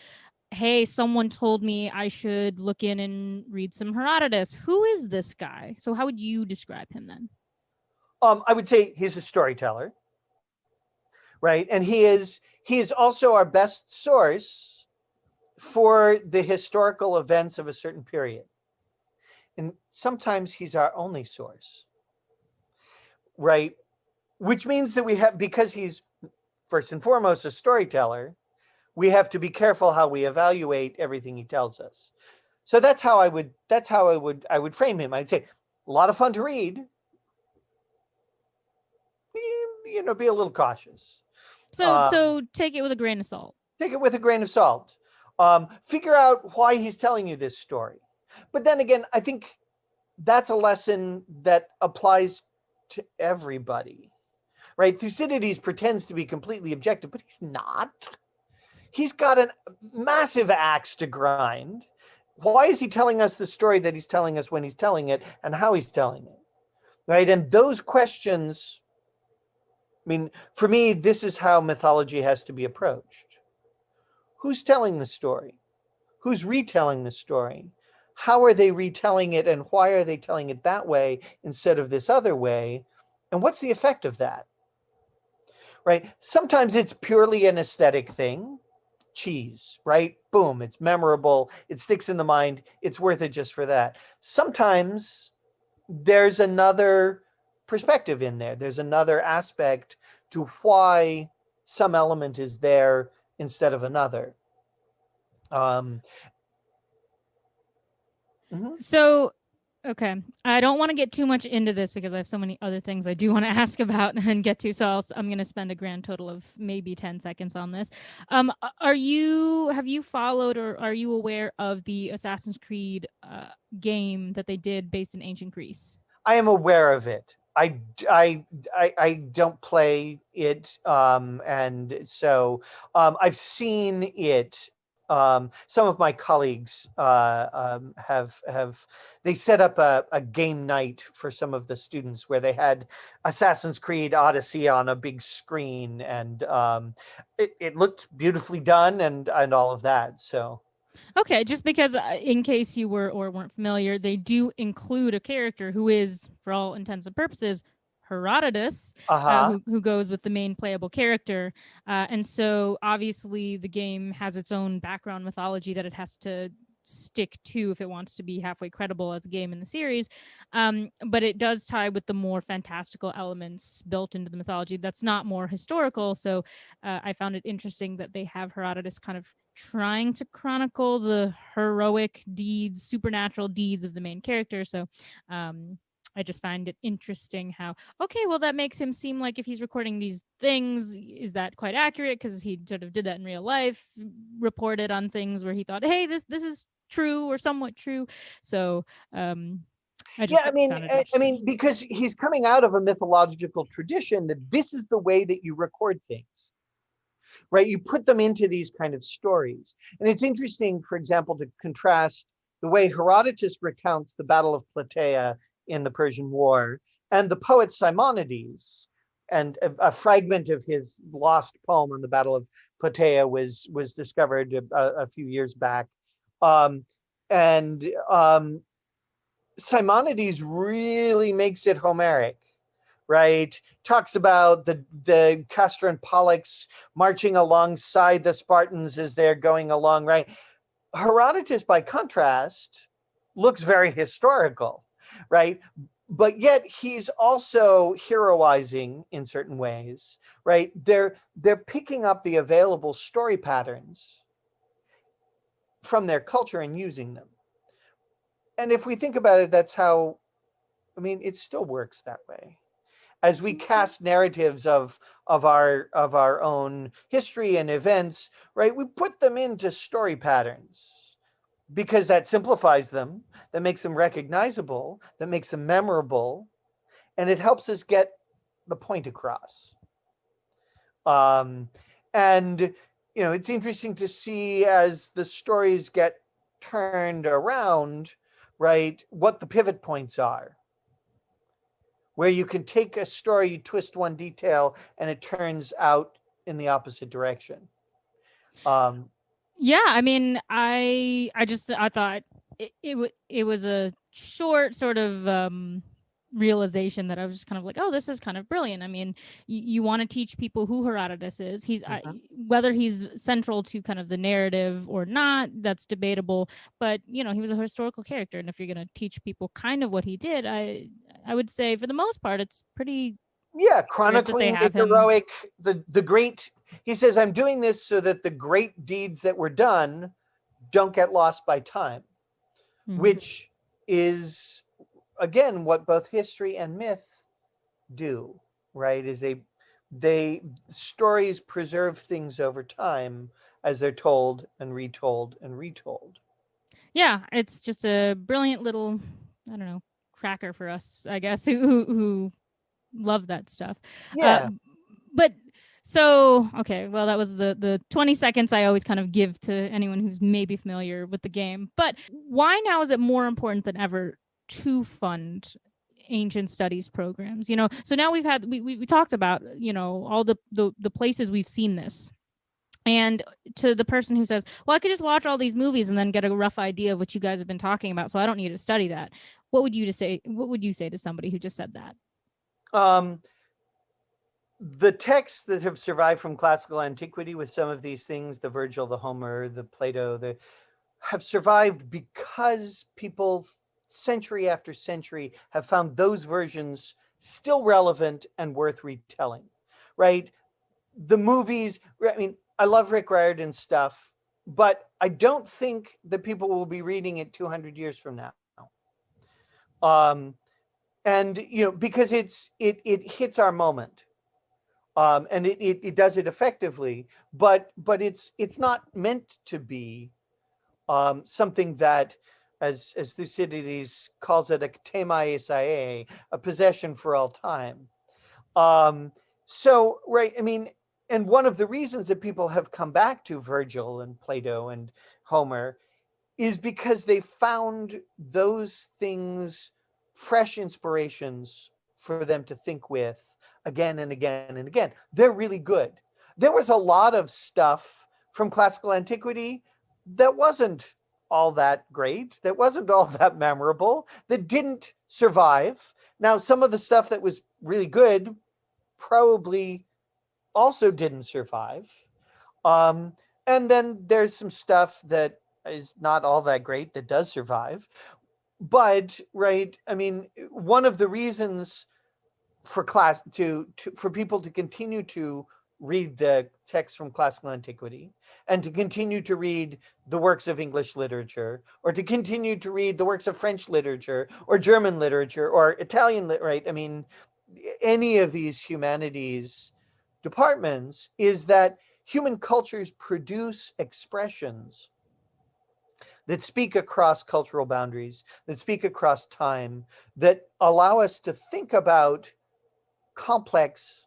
Hey, someone told me I should look in and read some Herodotus. Who is this guy? So how would you describe him then? I would say he's a storyteller, right? And he is also our best source for the historical events of a certain period. And sometimes he's our only source, right? Which means that because he's first and foremost a storyteller, we have to be careful how we evaluate everything he tells us. So that's how I would frame him. I'd say a lot of fun to read. Be a little cautious. So take it with a grain of salt. Take it with a grain of salt. Figure out why he's telling you this story. But then again, I think that's a lesson that applies to everybody, right? Thucydides pretends to be completely objective, but he's not. He's got a massive axe to grind. Why is he telling us the story that he's telling us when he's telling it and how he's telling it, right? And those questions, I mean, for me, this is how mythology has to be approached. Who's telling the story? Who's retelling the story? How are they retelling it, and why are they telling it that way instead of this other way? And what's the effect of that? Right? Sometimes it's purely an aesthetic thing. Cheese, right? Boom, it's memorable. It sticks in the mind. It's worth it just for that. Sometimes there's another perspective in there. There's another aspect to why some element is there instead of another. So, okay, I don't want to get too much into this because I have so many other things I do want to ask about and get to. So I'm going to spend a grand total of maybe 10 seconds on this. Have you followed or are you aware of the Assassin's Creed game that they did based in ancient Greece? I am aware of it. I don't play it, and so I've seen it. Some of my colleagues have they set up a game night for some of the students where they had Assassin's Creed Odyssey on a big screen, and it looked beautifully done and all of that. So. Okay, just because in case you were or weren't familiar, they do include a character who is, for all intents and purposes, Herodotus, who goes with the main playable character. And so obviously the game has its own background mythology that it has to stick to if it wants to be halfway credible as a game in the series. But it does tie with the more fantastical elements built into the mythology that's not more historical. So I found it interesting that they have Herodotus kind of trying to chronicle the heroic deeds, supernatural deeds of the main character. So I just find it interesting how, okay, well, that makes him seem like if he's recording these things, is that quite accurate? Because he sort of did that in real life, reported on things where he thought, hey, this is true or somewhat true. So I just found it interesting. because he's coming out of a mythological tradition that this is the way that you record things, right? You put them into these kind of stories. And it's interesting, for example, to contrast the way Herodotus recounts the Battle of Plataea in the Persian War and the poet Simonides. And a fragment of his lost poem on the Battle of Plataea was discovered a few years back. Simonides really makes it Homeric, right? Talks about the Castor and Pollux marching alongside the Spartans as they're going along, right? Herodotus, by contrast, looks very historical, right? But yet he's also heroizing in certain ways, right? They're picking up the available story patterns from their culture and using them. And if we think about it, that's how, it still works that way. As we cast narratives of our own history and events, right? We put them into story patterns because that simplifies them, that makes them recognizable, that makes them memorable, and it helps us get the point across. It's interesting to see as the stories get turned around, right, what the pivot points are, where you can take a story, you twist one detail, and it turns out in the opposite direction. Yeah, I thought it was a short sort of realization that I was just kind of like, oh, this is kind of brilliant. You want to teach people who Herodotus is. He's whether he's central to kind of the narrative or not, that's debatable. But he was a historical character, and if you're going to teach people kind of what he did, I would say for the most part, it's pretty. Yeah, chronicling the heroic, the great. He says, I'm doing this so that the great deeds that were done don't get lost by time, which is, again, what both history and myth do, right? Is they stories preserve things over time as they're told and retold and retold. Yeah, it's just a brilliant little, I don't know, cracker for us, I guess, who love that stuff. Yeah. But so, okay, well, that was the 20 seconds I always kind of give to anyone who's maybe familiar with the game. But why now is it more important than ever to fund ancient studies programs? So now we talked about, all the places we've seen this. And to the person who says, well, I could just watch all these movies and then get a rough idea of what you guys have been talking about, so I don't need to study that. What would you say to somebody who just said that? The texts that have survived from classical antiquity with some of these things, the Virgil, the Homer, the Plato, have survived because people century after century have found those versions still relevant and worth retelling, right? The movies, I love Rick Riordan's stuff, but I don't think that people will be reading it 200 years from now. Because it hits our moment. And it does it effectively, but it's not meant to be something that, as Thucydides calls it, a ktema isae, a possession for all time. So, right, and one of the reasons that people have come back to Virgil and Plato and Homer is because they found those things fresh inspirations for them to think with again and again and again. They're really good. There was a lot of stuff from classical antiquity that wasn't all that great, that wasn't all that memorable, that didn't survive. Now, some of the stuff that was really good probably also didn't survive. And then there's some stuff that is not all that great that does survive. But, right, one of the reasons for for people to continue to read the texts from classical antiquity and to continue to read the works of English literature, or to continue to read the works of French literature or German literature or Italian, right? I mean, any of these humanities departments, is that human cultures produce expressions that speak across cultural boundaries, that speak across time, that allow us to think about complex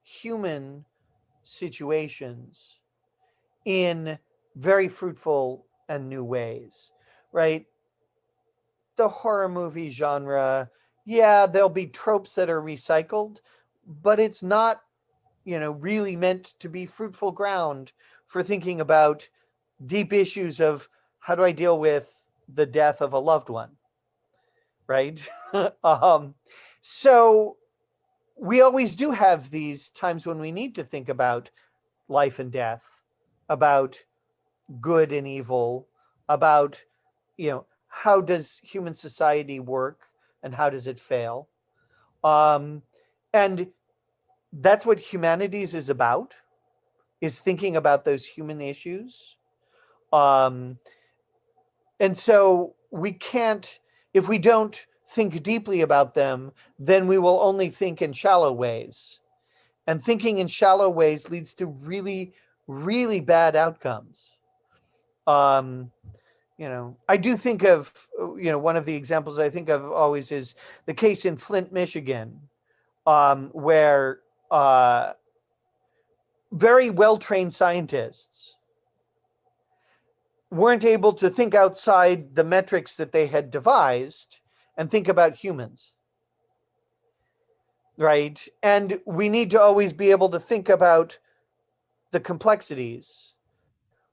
human situations in very fruitful and new ways, right? The horror movie genre, yeah, there'll be tropes that are recycled, but it's not, really meant to be fruitful ground for thinking about deep issues of how do I deal with the death of a loved one, right? So we always do have these times when we need to think about life and death, about good and evil, about, how does human society work and how does it fail? And that's what humanities is about, is thinking about those human issues. And so we can't, if we don't think deeply about them, then we will only think in shallow ways. And thinking in shallow ways leads to really, really bad outcomes. I do think of, one of the examples I think of always is the case in Flint, Michigan, where very well-trained scientists weren't able to think outside the metrics that they had devised and think about humans, right? And we need to always be able to think about the complexities.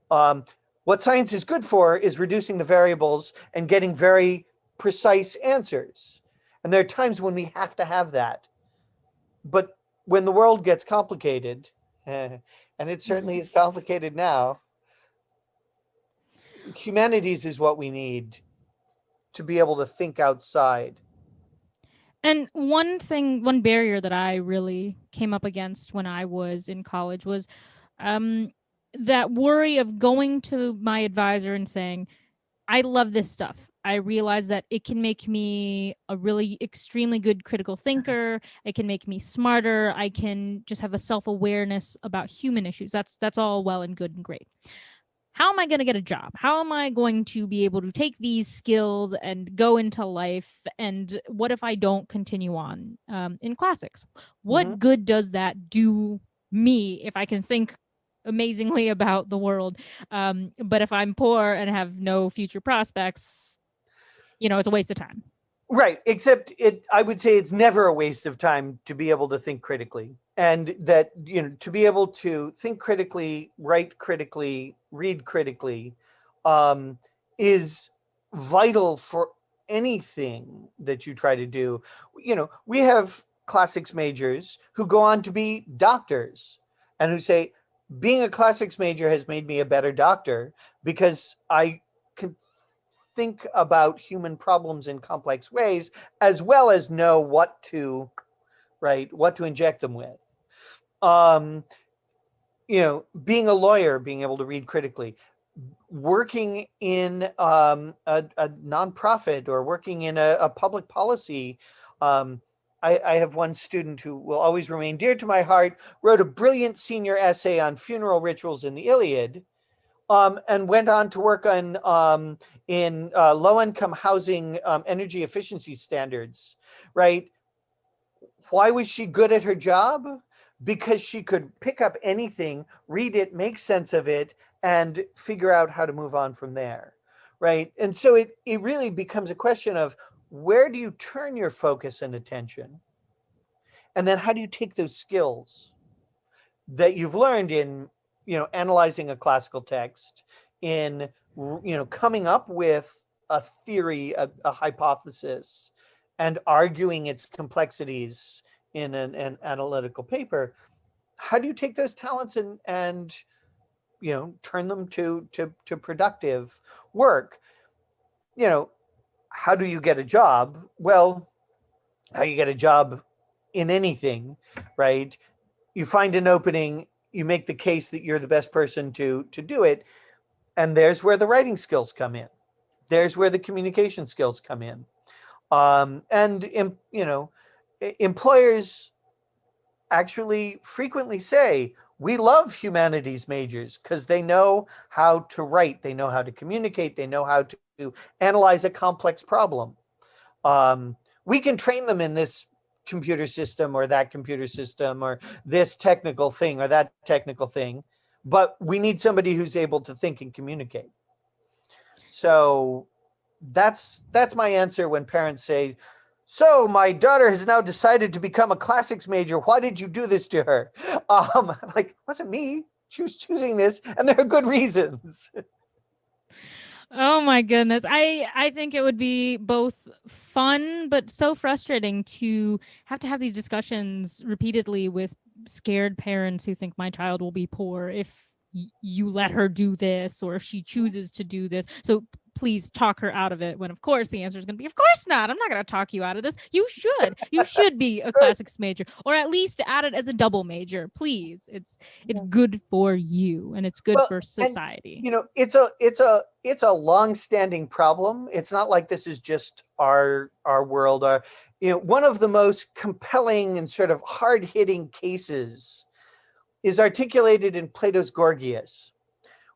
What science is good for is reducing the variables and getting very precise answers. And there are times when we have to have that. But when the world gets complicated, and it certainly is complicated now, humanities is what we need to be able to think outside. And one barrier that I really came up against when I was in college was that worry of going to my advisor and saying, I love this stuff. I realize that it can make me a really extremely good critical thinker. It can make me smarter. I can just have a self-awareness about human issues. That's all well and good and great. How am I going to get a job? How am I going to be able to take these skills and go into life? And what if I don't continue on in classics? What good does that do me if I can think amazingly about the world? But if I'm poor and have no future prospects, it's a waste of time. Right. Except I would say it's never a waste of time to be able to think critically, and that, to be able to think critically, write critically, read critically, is vital for anything that you try to do. We have classics majors who go on to be doctors and who say, being a classics major has made me a better doctor because I can think about human problems in complex ways, as well as know what to inject them with. Being a lawyer, being able to read critically, working in a nonprofit or working in a public policy. I have one student who will always remain dear to my heart, wrote a brilliant senior essay on funeral rituals in the Iliad, and went on to work on in low-income housing energy efficiency standards, right? Why was she good at her job? Because she could pick up anything, read it, make sense of it, and figure out how to move on from there, right? And so it really becomes a question of, where do you turn your focus and attention? And then how do you take those skills that you've learned in, analyzing a classical text, in, coming up with a theory, a hypothesis, and arguing its complexities in an analytical paper? How do you take those talents and turn them to productive work? How do you get a job? Well, how you get a job in anything, right? you find an opening, you make the case that you're the best person to do it. And there's where the writing skills come in. There's where the communication skills come in. Employers actually frequently say, we love humanities majors because they know how to write, they know how to communicate, they know how to analyze a complex problem. We can train them in this computer system or that computer system or this technical thing or that technical thing, but we need somebody who's able to think and communicate. So that's my answer when parents say, so my daughter has now decided to become a classics major. Why did you do this to her? Like, it wasn't me. She was choosing this, and there are good reasons. Oh my goodness. I think it would be both fun, but so frustrating to have these discussions repeatedly with scared parents who think my child will be poor if you let her do this or if she chooses to do this. So please talk her out of it, when of course the answer is going to be, of course not. I'm not going to talk you out of this. You should be a classics major, or at least add it as a double major, please. It's good for you, and it's good for society. And, it's a long-standing problem. It's not like this is just our world. One of the most compelling and sort of hard-hitting cases is articulated in Plato's Gorgias,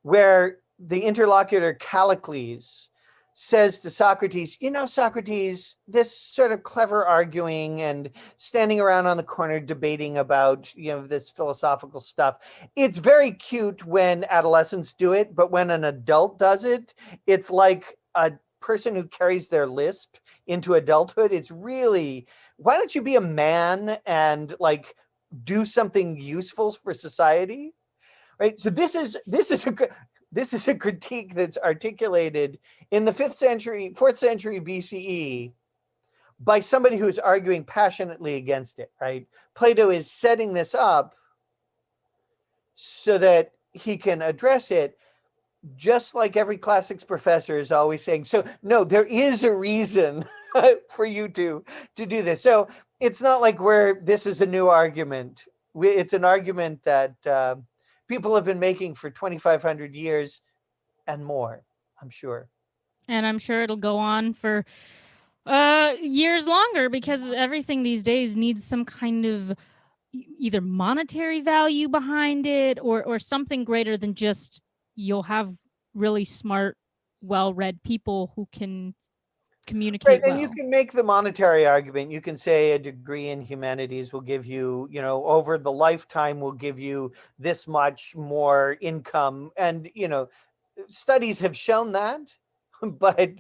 where the interlocutor Callicles says to Socrates, Socrates, this sort of clever arguing and standing around on the corner debating about, this philosophical stuff, it's very cute when adolescents do it, but when an adult does it, it's like a person who carries their lisp into adulthood. It's really, why don't you be a man and like do something useful for society? Right? So this is a critique that's articulated in the 4th century BCE by somebody who's arguing passionately against it, right? Plato is setting this up so that he can address it, just like every classics professor is always saying. So no, there is a reason for you to do this. So it's not like this is a new argument. It's an argument that people have been making for 2,500 years and more, I'm sure. And I'm sure it'll go on for years longer, because everything these days needs some kind of either monetary value behind it or something greater than just you'll have really smart, well-read people who can communicate well. And you can make the monetary argument. You can say a degree in humanities will give you, over the lifetime will give you this much more income. And, studies have shown that, but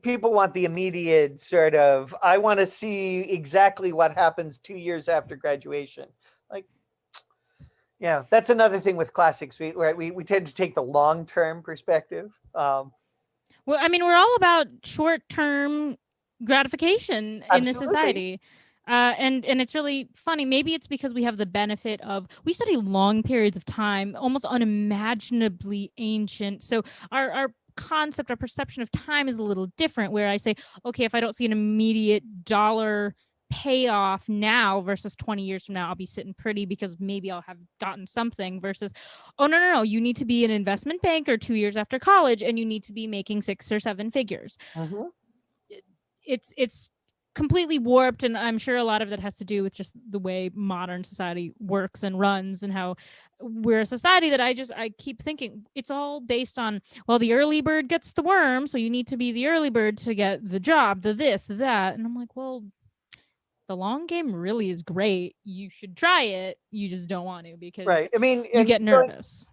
people want the immediate sort of, I want to see exactly what happens 2 years after graduation. Like, yeah, that's another thing with classics. We tend to take the long-term perspective. Well, I mean, we're all about short-term gratification in this society. And it's really funny. Maybe it's because we have the benefit of, we study long periods of time, almost unimaginably ancient. So our concept, our perception of time is a little different, where I say, okay, if I don't see an immediate dollar payoff now versus 20 years from now, I'll be sitting pretty because maybe I'll have gotten something, versus, oh, no, you need to be an investment banker 2 years after college and you need to be making 6 or 7 figures. Mm-hmm. It's completely warped, and I'm sure a lot of that has to do with just the way modern society works and runs, and how we're a society that I keep thinking it's all based on, well, the early bird gets the worm, so you need to be the early bird to get the job, the this, the that. And I'm like, well, the long game really is great. You should try it. You just don't want to, because right. I mean, you get nervous.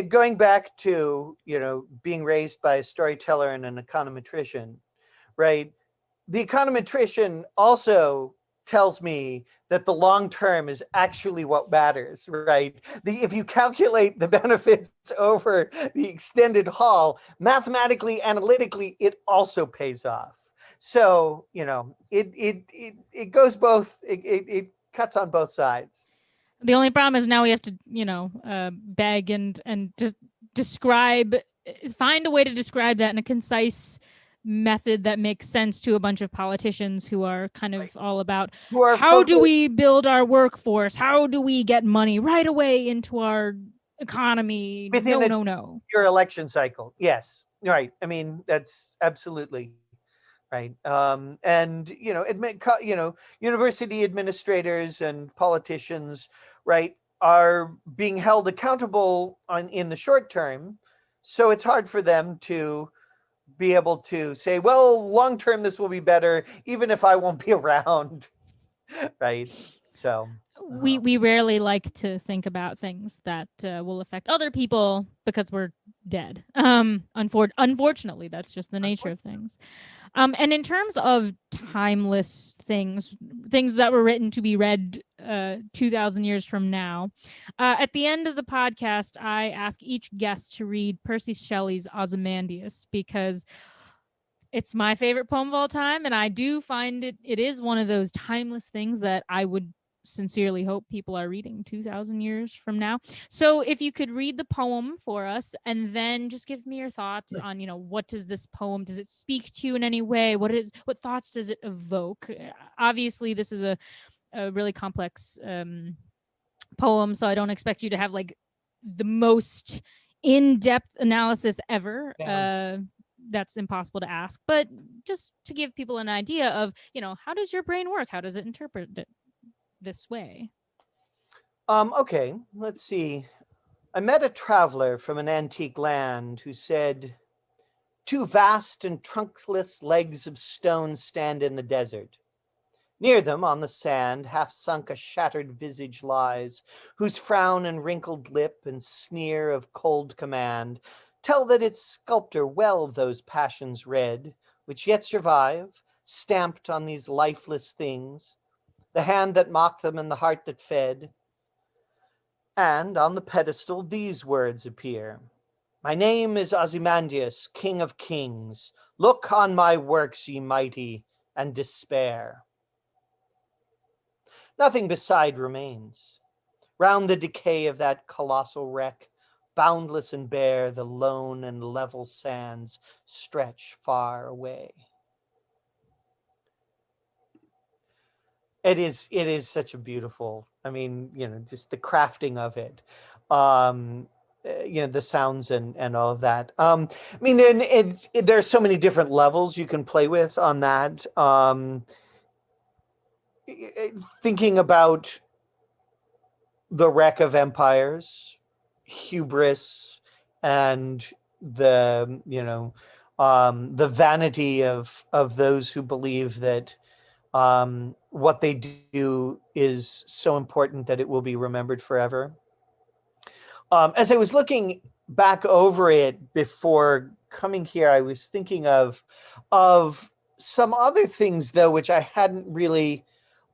Going back to, being raised by a storyteller and an econometrician, right? The econometrician also tells me that the long term is actually what matters, right? If you calculate the benefits over the extended haul, mathematically, analytically, it also pays off. So, it goes both, it cuts on both sides. The only problem is now we have to, beg and just find a way to describe that in a concise method that makes sense to a bunch of politicians who are kind of all about how do we build our workforce? How do we get money right away into our economy? No. Your election cycle. Yes. Right. I mean, that's absolutely right. And, university administrators and politicians, right, are being held accountable in the short term. So it's hard for them to be able to say, well, long term, this will be better, even if I won't be around. Right. So we rarely like to think about things that will affect other people because we're dead. Unfortunately, that's just the nature of things. And in terms of timeless things that were written to be read 2,000 years from now, at the end of the podcast, I ask each guest to read Percy Shelley's Ozymandias because it's my favorite poem of all time, and I do find it is one of those timeless things that I would sincerely hope people are reading 2,000 years from now. So if you could read the poem for us and then just give me your thoughts on, what does this poem, does it speak to you in any way? What thoughts does it evoke? Obviously, this is a really complex poem, so I don't expect you to have like the most in-depth analysis ever. Yeah. That's impossible to ask, but just to give people an idea of, how does your brain work? How does it interpret it this way? Okay, let's see. I met a traveler from an antique land who said, "Two vast and trunkless legs of stone stand in the desert. Near them on the sand, half sunk, a shattered visage lies, whose frown and wrinkled lip and sneer of cold command tell that its sculptor well those passions read, which yet survive, stamped on these lifeless things, the hand that mocked them and the heart that fed. And on the pedestal these words appear. My name is Ozymandias, king of kings. Look on my works, ye mighty, and despair." Nothing beside remains. Round the decay of that colossal wreck, boundless and bare, the lone and level sands stretch far away. It is such a beautiful, just the crafting of it. The sounds and all of that. There's so many different levels you can play with on that. Thinking about the wreck of empires, hubris, and the vanity of those who believe that what they do is so important that it will be remembered forever. As I was looking back over it before coming here, I was thinking of some other things, though, which I hadn't really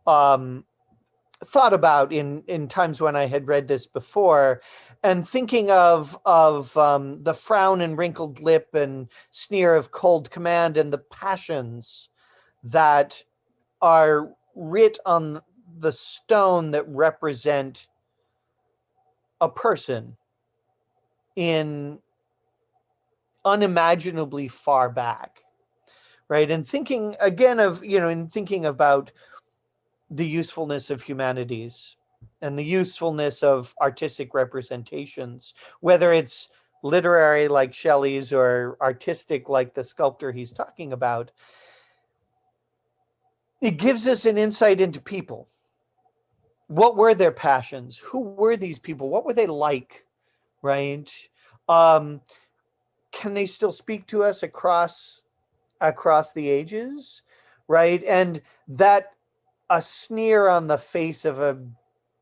thought about in times when I had read this before, and thinking of the frown and wrinkled lip and sneer of cold command and the passions that are writ on the stone that represent a person in unimaginably far back, right? And thinking again of, in thinking about the usefulness of humanities and the usefulness of artistic representations, whether it's literary like Shelley's or artistic like the sculptor he's talking about, it gives us an insight into people. What were their passions? Who were these people? What were they like, right? Can they still speak to us across the ages, right? And that a sneer on the face of a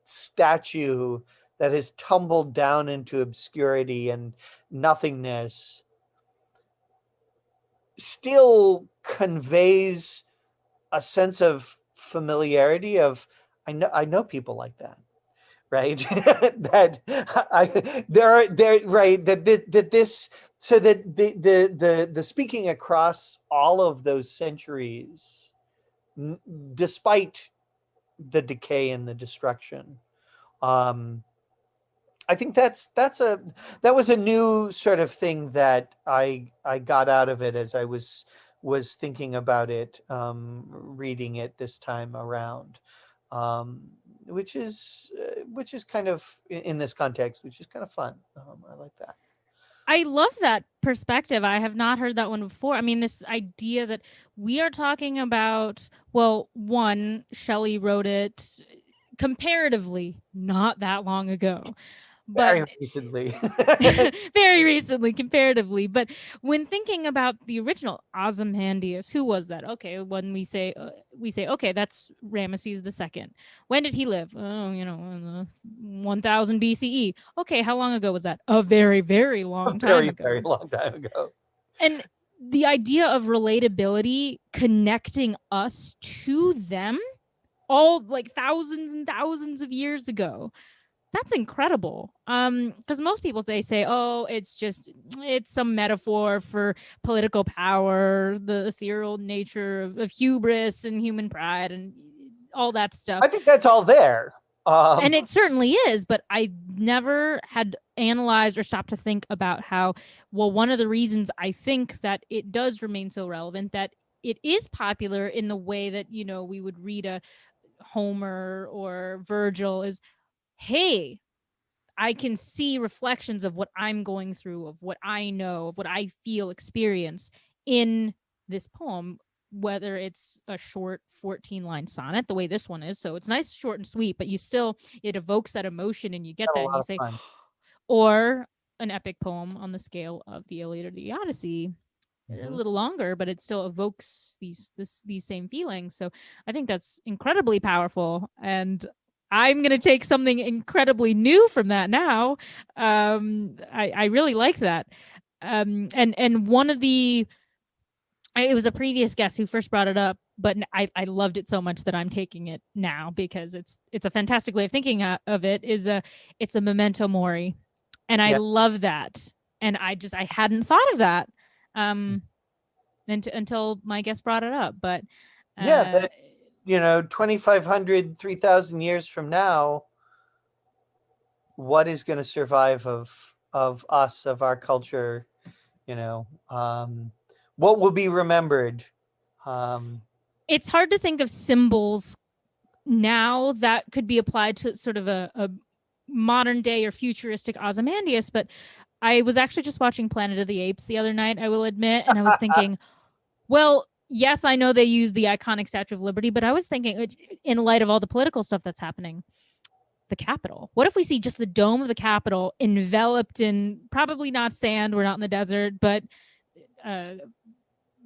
statue that has tumbled down into obscurity and nothingness still conveys a sense of familiarity of, I know people like that, right? That so that the speaking across all of those centuries, despite the decay and the destruction, I think that was a new sort of thing that I got out of it as I was was thinking about it, reading it this time around, which is kind of in this context, which is kind of fun. I like that. I love that perspective. I have not heard that one before. I mean, this idea that we are talking about, well, one, Shelley wrote it comparatively not that long ago. But Very recently. very recently, comparatively. But when thinking about the original Ozymandias, who was that? Okay, when we say okay, that's Ramesses II. When did he live? Oh, in the 1000 BCE. Okay, how long ago was that? A very, very long time ago. Very long time ago. And the idea of relatability connecting us to them all like thousands and thousands of years ago. That's incredible. Because most people, they say, oh, it's some metaphor for political power, the ethereal nature of hubris and human pride and all that stuff. I think that's all there. And it certainly is, but I never had analyzed or stopped to think about how, well, one of the reasons I think that it does remain so relevant, that it is popular in the way that, we would read a Homer or Virgil, is, hey, I can see reflections of what I'm going through, of what I know, of what I feel, experience in this poem, whether it's a short 14-line sonnet, the way this one is. So it's nice, short and sweet, but it evokes that emotion and you get that and you say, or an epic poem on the scale of the Iliad or the Odyssey, a little longer, but it still evokes these same feelings. So I think that's incredibly powerful. And I'm going to take something incredibly new from that now. I really like that. And one of it was a previous guest who first brought it up, but I loved it so much that I'm taking it now because it's a fantastic way of thinking of it. It's a memento mori. And I love that. And I hadn't thought of that until my guest brought it up. But 2,500, 3,000 years from now, what is going to survive of us, of our culture? What will be remembered? It's hard to think of symbols now that could be applied to sort of a modern day or futuristic Ozymandias, but I was actually just watching Planet of the Apes the other night, I will admit, and I was thinking, well, yes, I know they use the iconic Statue of Liberty, but I was thinking, in light of all the political stuff that's happening, the Capitol. What if we see just the dome of the Capitol enveloped in probably not sand, we're not in the desert, but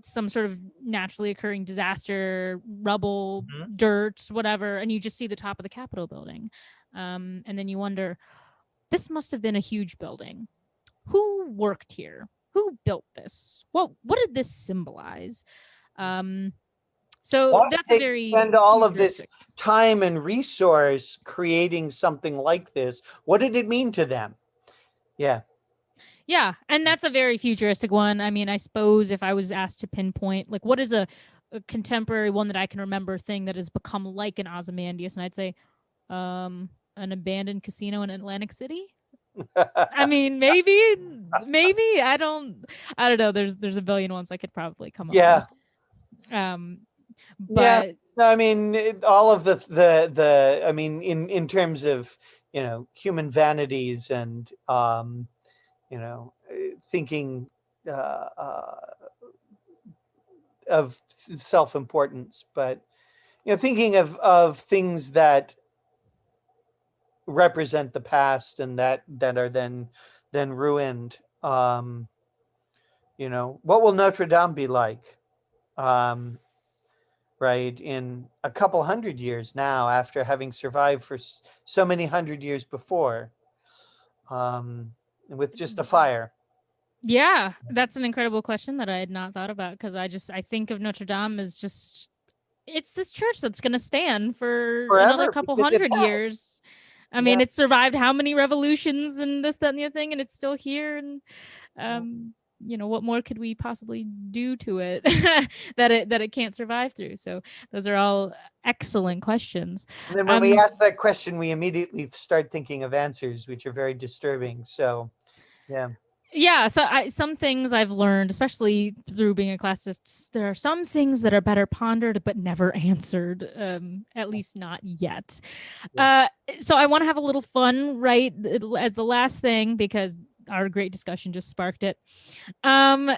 some sort of naturally occurring disaster, rubble, dirt, whatever, and you just see the top of the Capitol building. And then you wonder, this must have been a huge building. Who worked here? Who built this? What did this symbolize? So that's a very spend all of this time and resource creating something like this. What did it mean to them? Yeah, and that's a very futuristic one. I mean, I suppose if I was asked to pinpoint, like, what is a contemporary one that I can remember thing that has become like an Ozymandias, and I'd say an abandoned casino in Atlantic City. I mean, maybe I don't know. There's a billion ones I could probably come up with. But I mean, all of the I mean, in terms of human vanities and thinking of self-importance, but thinking of things that represent the past and that are then ruined. What will Notre Dame be like? Right, in a couple hundred years now, after having survived for so many hundred years before, with just a fire. Yeah, that's an incredible question that I had not thought about, because I think of Notre Dame as it's this church that's going to stand for forever, another couple hundred years. I mean, it's survived how many revolutions and this, that, and the other thing, and it's still here. And what more could we possibly do to it that it can't survive through? So those are all excellent questions. And then when we ask that question, we immediately start thinking of answers, which are very disturbing. So, yeah. Yeah, so some things I've learned, especially through being a classist, there are some things that are better pondered but never answered, at least not yet. Yeah. So I want to have a little fun, right, as the last thing, because our great discussion just sparked it. Um,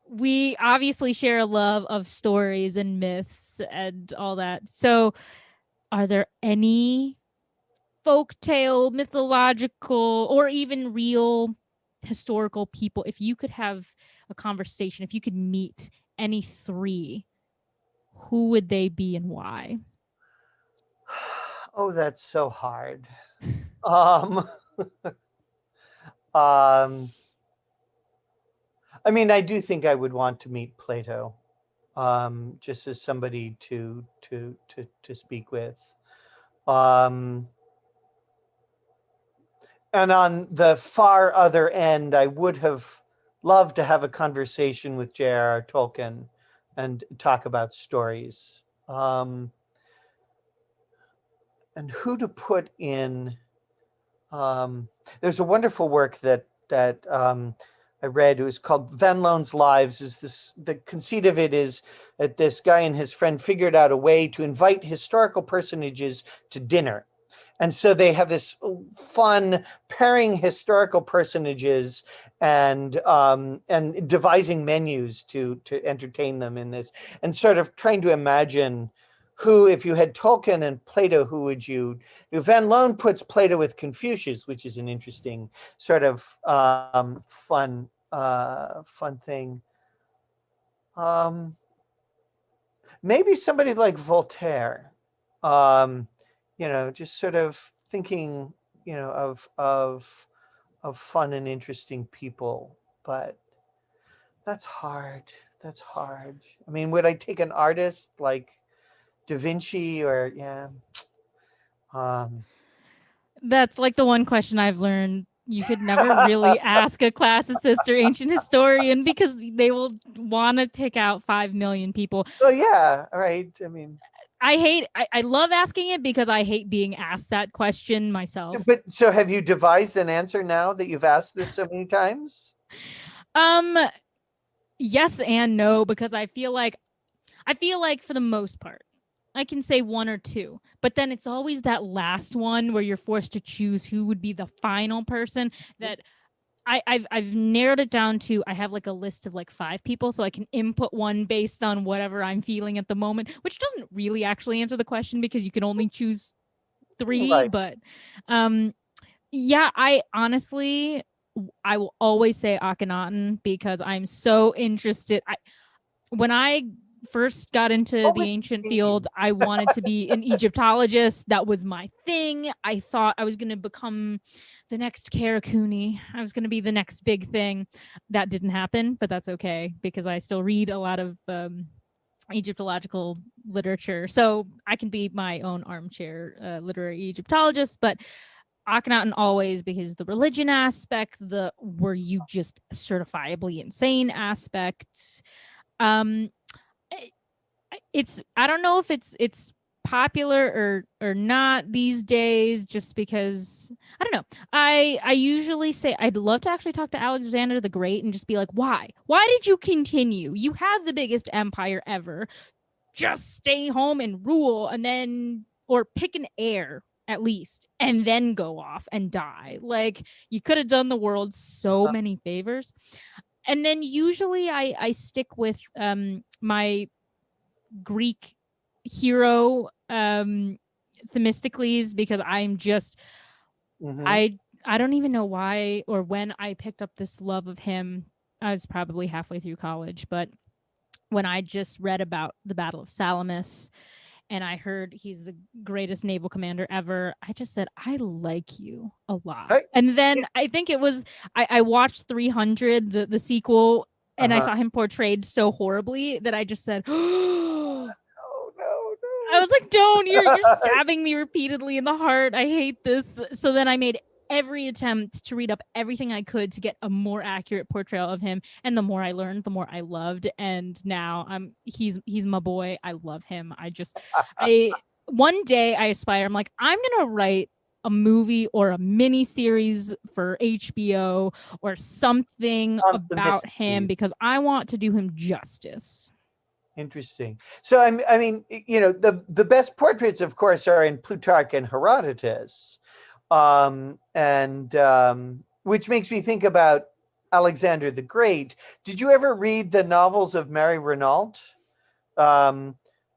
we obviously share a love of stories and myths and all that. So are there any folktale, mythological, or even real historical people, if you could have a conversation, if you could meet any three, who would they be and why? Oh, that's so hard. Um, um, I mean, I do think I would want to meet Plato, just as somebody to speak with. Um, and on the far other end, I would have loved to have a conversation with J.R.R. Tolkien and talk about stories. And who to put in? There's a wonderful work that I read. It was called Van Loan's Lives. Is this the conceit of it is that this guy and his friend figured out a way to invite historical personages to dinner. And so they have this fun pairing historical personages and devising menus to entertain them in this, and sort of trying to imagine who, if you had Tolkien and Plato, who would you? Van Loan puts Plato with Confucius, which is an interesting sort of fun thing. Maybe somebody like Voltaire. Um, just sort of thinking, of fun and interesting people, but that's hard. That's hard. I mean, would I take an artist like Da Vinci or yeah? That's like the one question I've learned. You should never really ask a classicist or ancient historian because they will want to pick out 5 million people. Oh yeah, right. I mean, I love asking it because I hate being asked that question myself. but so have you devised an answer now that you've asked this so many times? Yes and no, because I feel like for the most part, I can say one or two, but then it's always that last one where you're forced to choose who would be the final person that I've narrowed it down to. I have like a list of like 5 people, so I can input one based on whatever I'm feeling at the moment, which doesn't really actually answer the question because you can only choose 3. Right. But yeah, I honestly I will always say Akhenaten because I'm so interested. When I first got into What the was ancient the field, I wanted to be an Egyptologist. That was my thing. I thought I was going to become the next Karakuni. I was going to be the next big thing. That didn't happen, but that's okay because I still read a lot of Egyptological literature. So I can be my own armchair literary Egyptologist, but Akhenaten always because the religion aspect, the were you just certifiably insane aspect. Um, it's I don't know if it's popular or not these days just because I don't know. I usually say I'd love to actually talk to Alexander the Great and just be like, why did you continue? You have the biggest empire ever. Just stay home and rule, and then or pick an heir at least and then go off and die. Like you could have done the world so many favors. And then usually I stick with my Greek hero, Themistocles, because I'm just I don't even know why or when I picked up this love of him. I was probably halfway through college, but when I just read about the Battle of Salamis and I heard he's the greatest naval commander ever, I just said, I like you a lot. Right. And then I think it was, I watched 300, the sequel, and I Uh-huh. saw him portrayed so horribly that I just said, oh, Oh no, I no. was like, don't, you're stabbing me repeatedly in the heart. I hate this. So then I made every attempt to read up everything I could to get a more accurate portrayal of him. And the more I learned, the more I loved. And now he's my boy. I love him. I one day I aspire, I'm like, I'm gonna write a movie or a mini series for HBO or something about him, because I want to do him justice. Interesting. So I mean, the best portraits, of course, are in Plutarch and Herodotus, which makes me think about Alexander the Great. Did you ever read the novels of Mary Renault?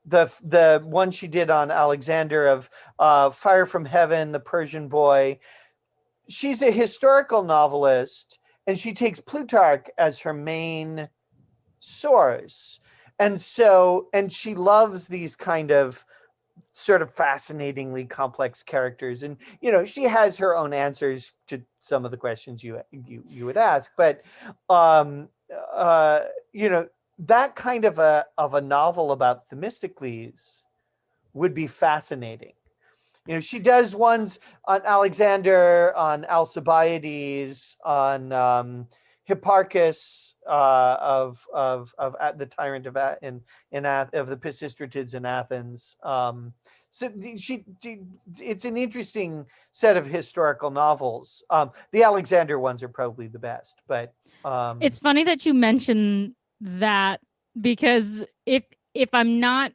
The one she did on Alexander, of Fire from Heaven, The Persian Boy. She's a historical novelist, and she takes Plutarch as her main source. And she loves these kind of sort of fascinatingly complex characters. And, she has her own answers to some of the questions you would ask. But, that kind of a novel about Themistocles would be fascinating. She does ones on Alexander, on Alcibiades, on Hipparchus, of the tyrant of the Pisistratids in Athens. So it's an interesting set of historical novels. The Alexander ones are probably the best, but it's funny that you mention that, because if I'm not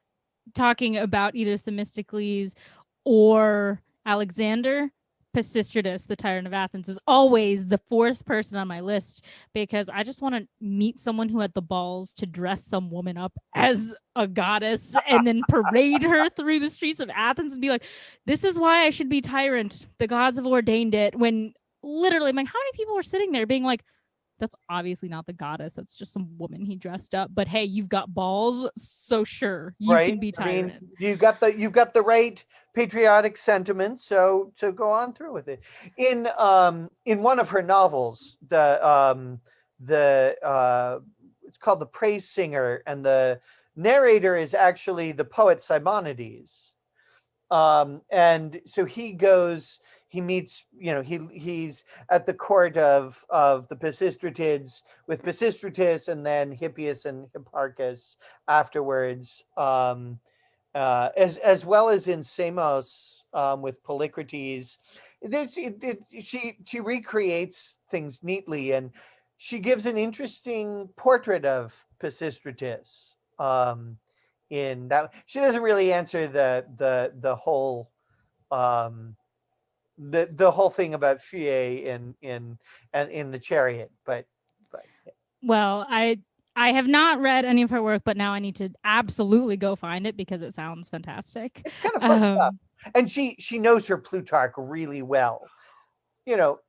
talking about either Themistocles or Alexander, Pisistratus, the tyrant of Athens, is always the fourth person on my list, because I just want to meet someone who had the balls to dress some woman up as a goddess and then parade her through the streets of Athens and be like, this is why I should be tyrant. The gods have ordained it. When literally, I'm like, how many people were sitting there being like, that's obviously not the goddess. That's just some woman he dressed up. But hey, you've got balls, so sure, you can be tyrant. I mean, you've got the right patriotic sentiment, so go on through with it. In one of her novels, it's called The Praise Singer, and the narrator is actually the poet Simonides. And so he meets, he's at the court of the Pisistratids with Pisistratus, and then Hippias and Hipparchus afterwards, as well as in Samos, with Polycrates. She recreates things neatly, and she gives an interesting portrait of Pisistratus. In that, she doesn't really answer the whole the whole thing about Fie in the chariot, but yeah. Well, I have not read any of her work, but now I need to absolutely go find it because it sounds fantastic. It's kind of fun stuff. And she knows her Plutarch really well.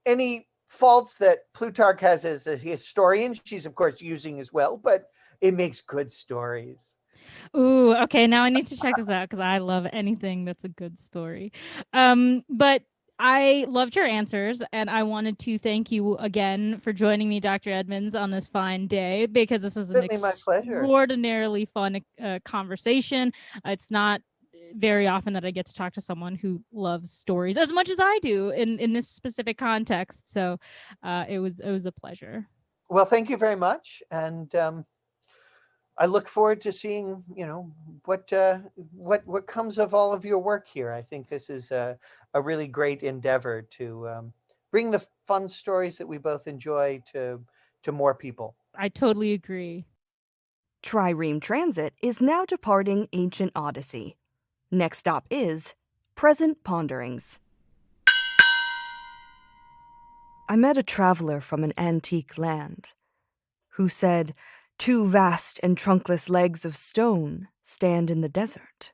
Any faults that Plutarch has as a historian, she's of course using as well, but it makes good stories. Ooh, okay. Now I need to check this out because I love anything that's a good story. But I loved your answers, and I wanted to thank you again for joining me, Dr. Edmonds, on this fine day, because this was an extraordinarily fun conversation. It's not very often that I get to talk to someone who loves stories as much as I do in this specific context. So it was a pleasure. Well, thank you very much, and I look forward to seeing, what comes of all of your work here. I think this is a really great endeavor to bring the fun stories that we both enjoy to more people. I totally agree. Trireme Transit is now departing ancient Odyssey. Next stop is Present Ponderings. I met a traveler from an antique land who said, 2 vast and trunkless legs of stone stand in the desert.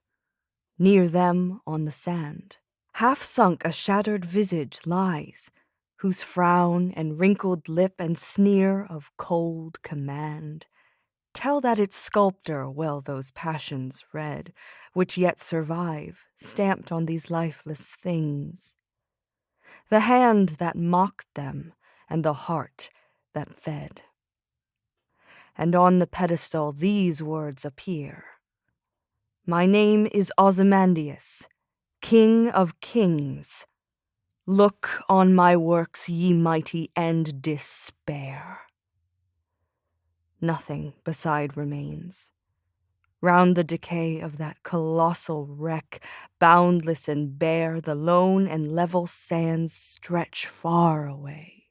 Near them, on the sand, half sunk a shattered visage lies, whose frown and wrinkled lip and sneer of cold command tell that its sculptor well those passions read, which yet survive, stamped on these lifeless things. The hand that mocked them, and the heart that fed. And on the pedestal these words appear. My name is Ozymandias, King of Kings. Look on my works, ye mighty, and despair. Nothing beside remains. Round the decay of that colossal wreck, boundless and bare, the lone and level sands stretch far away.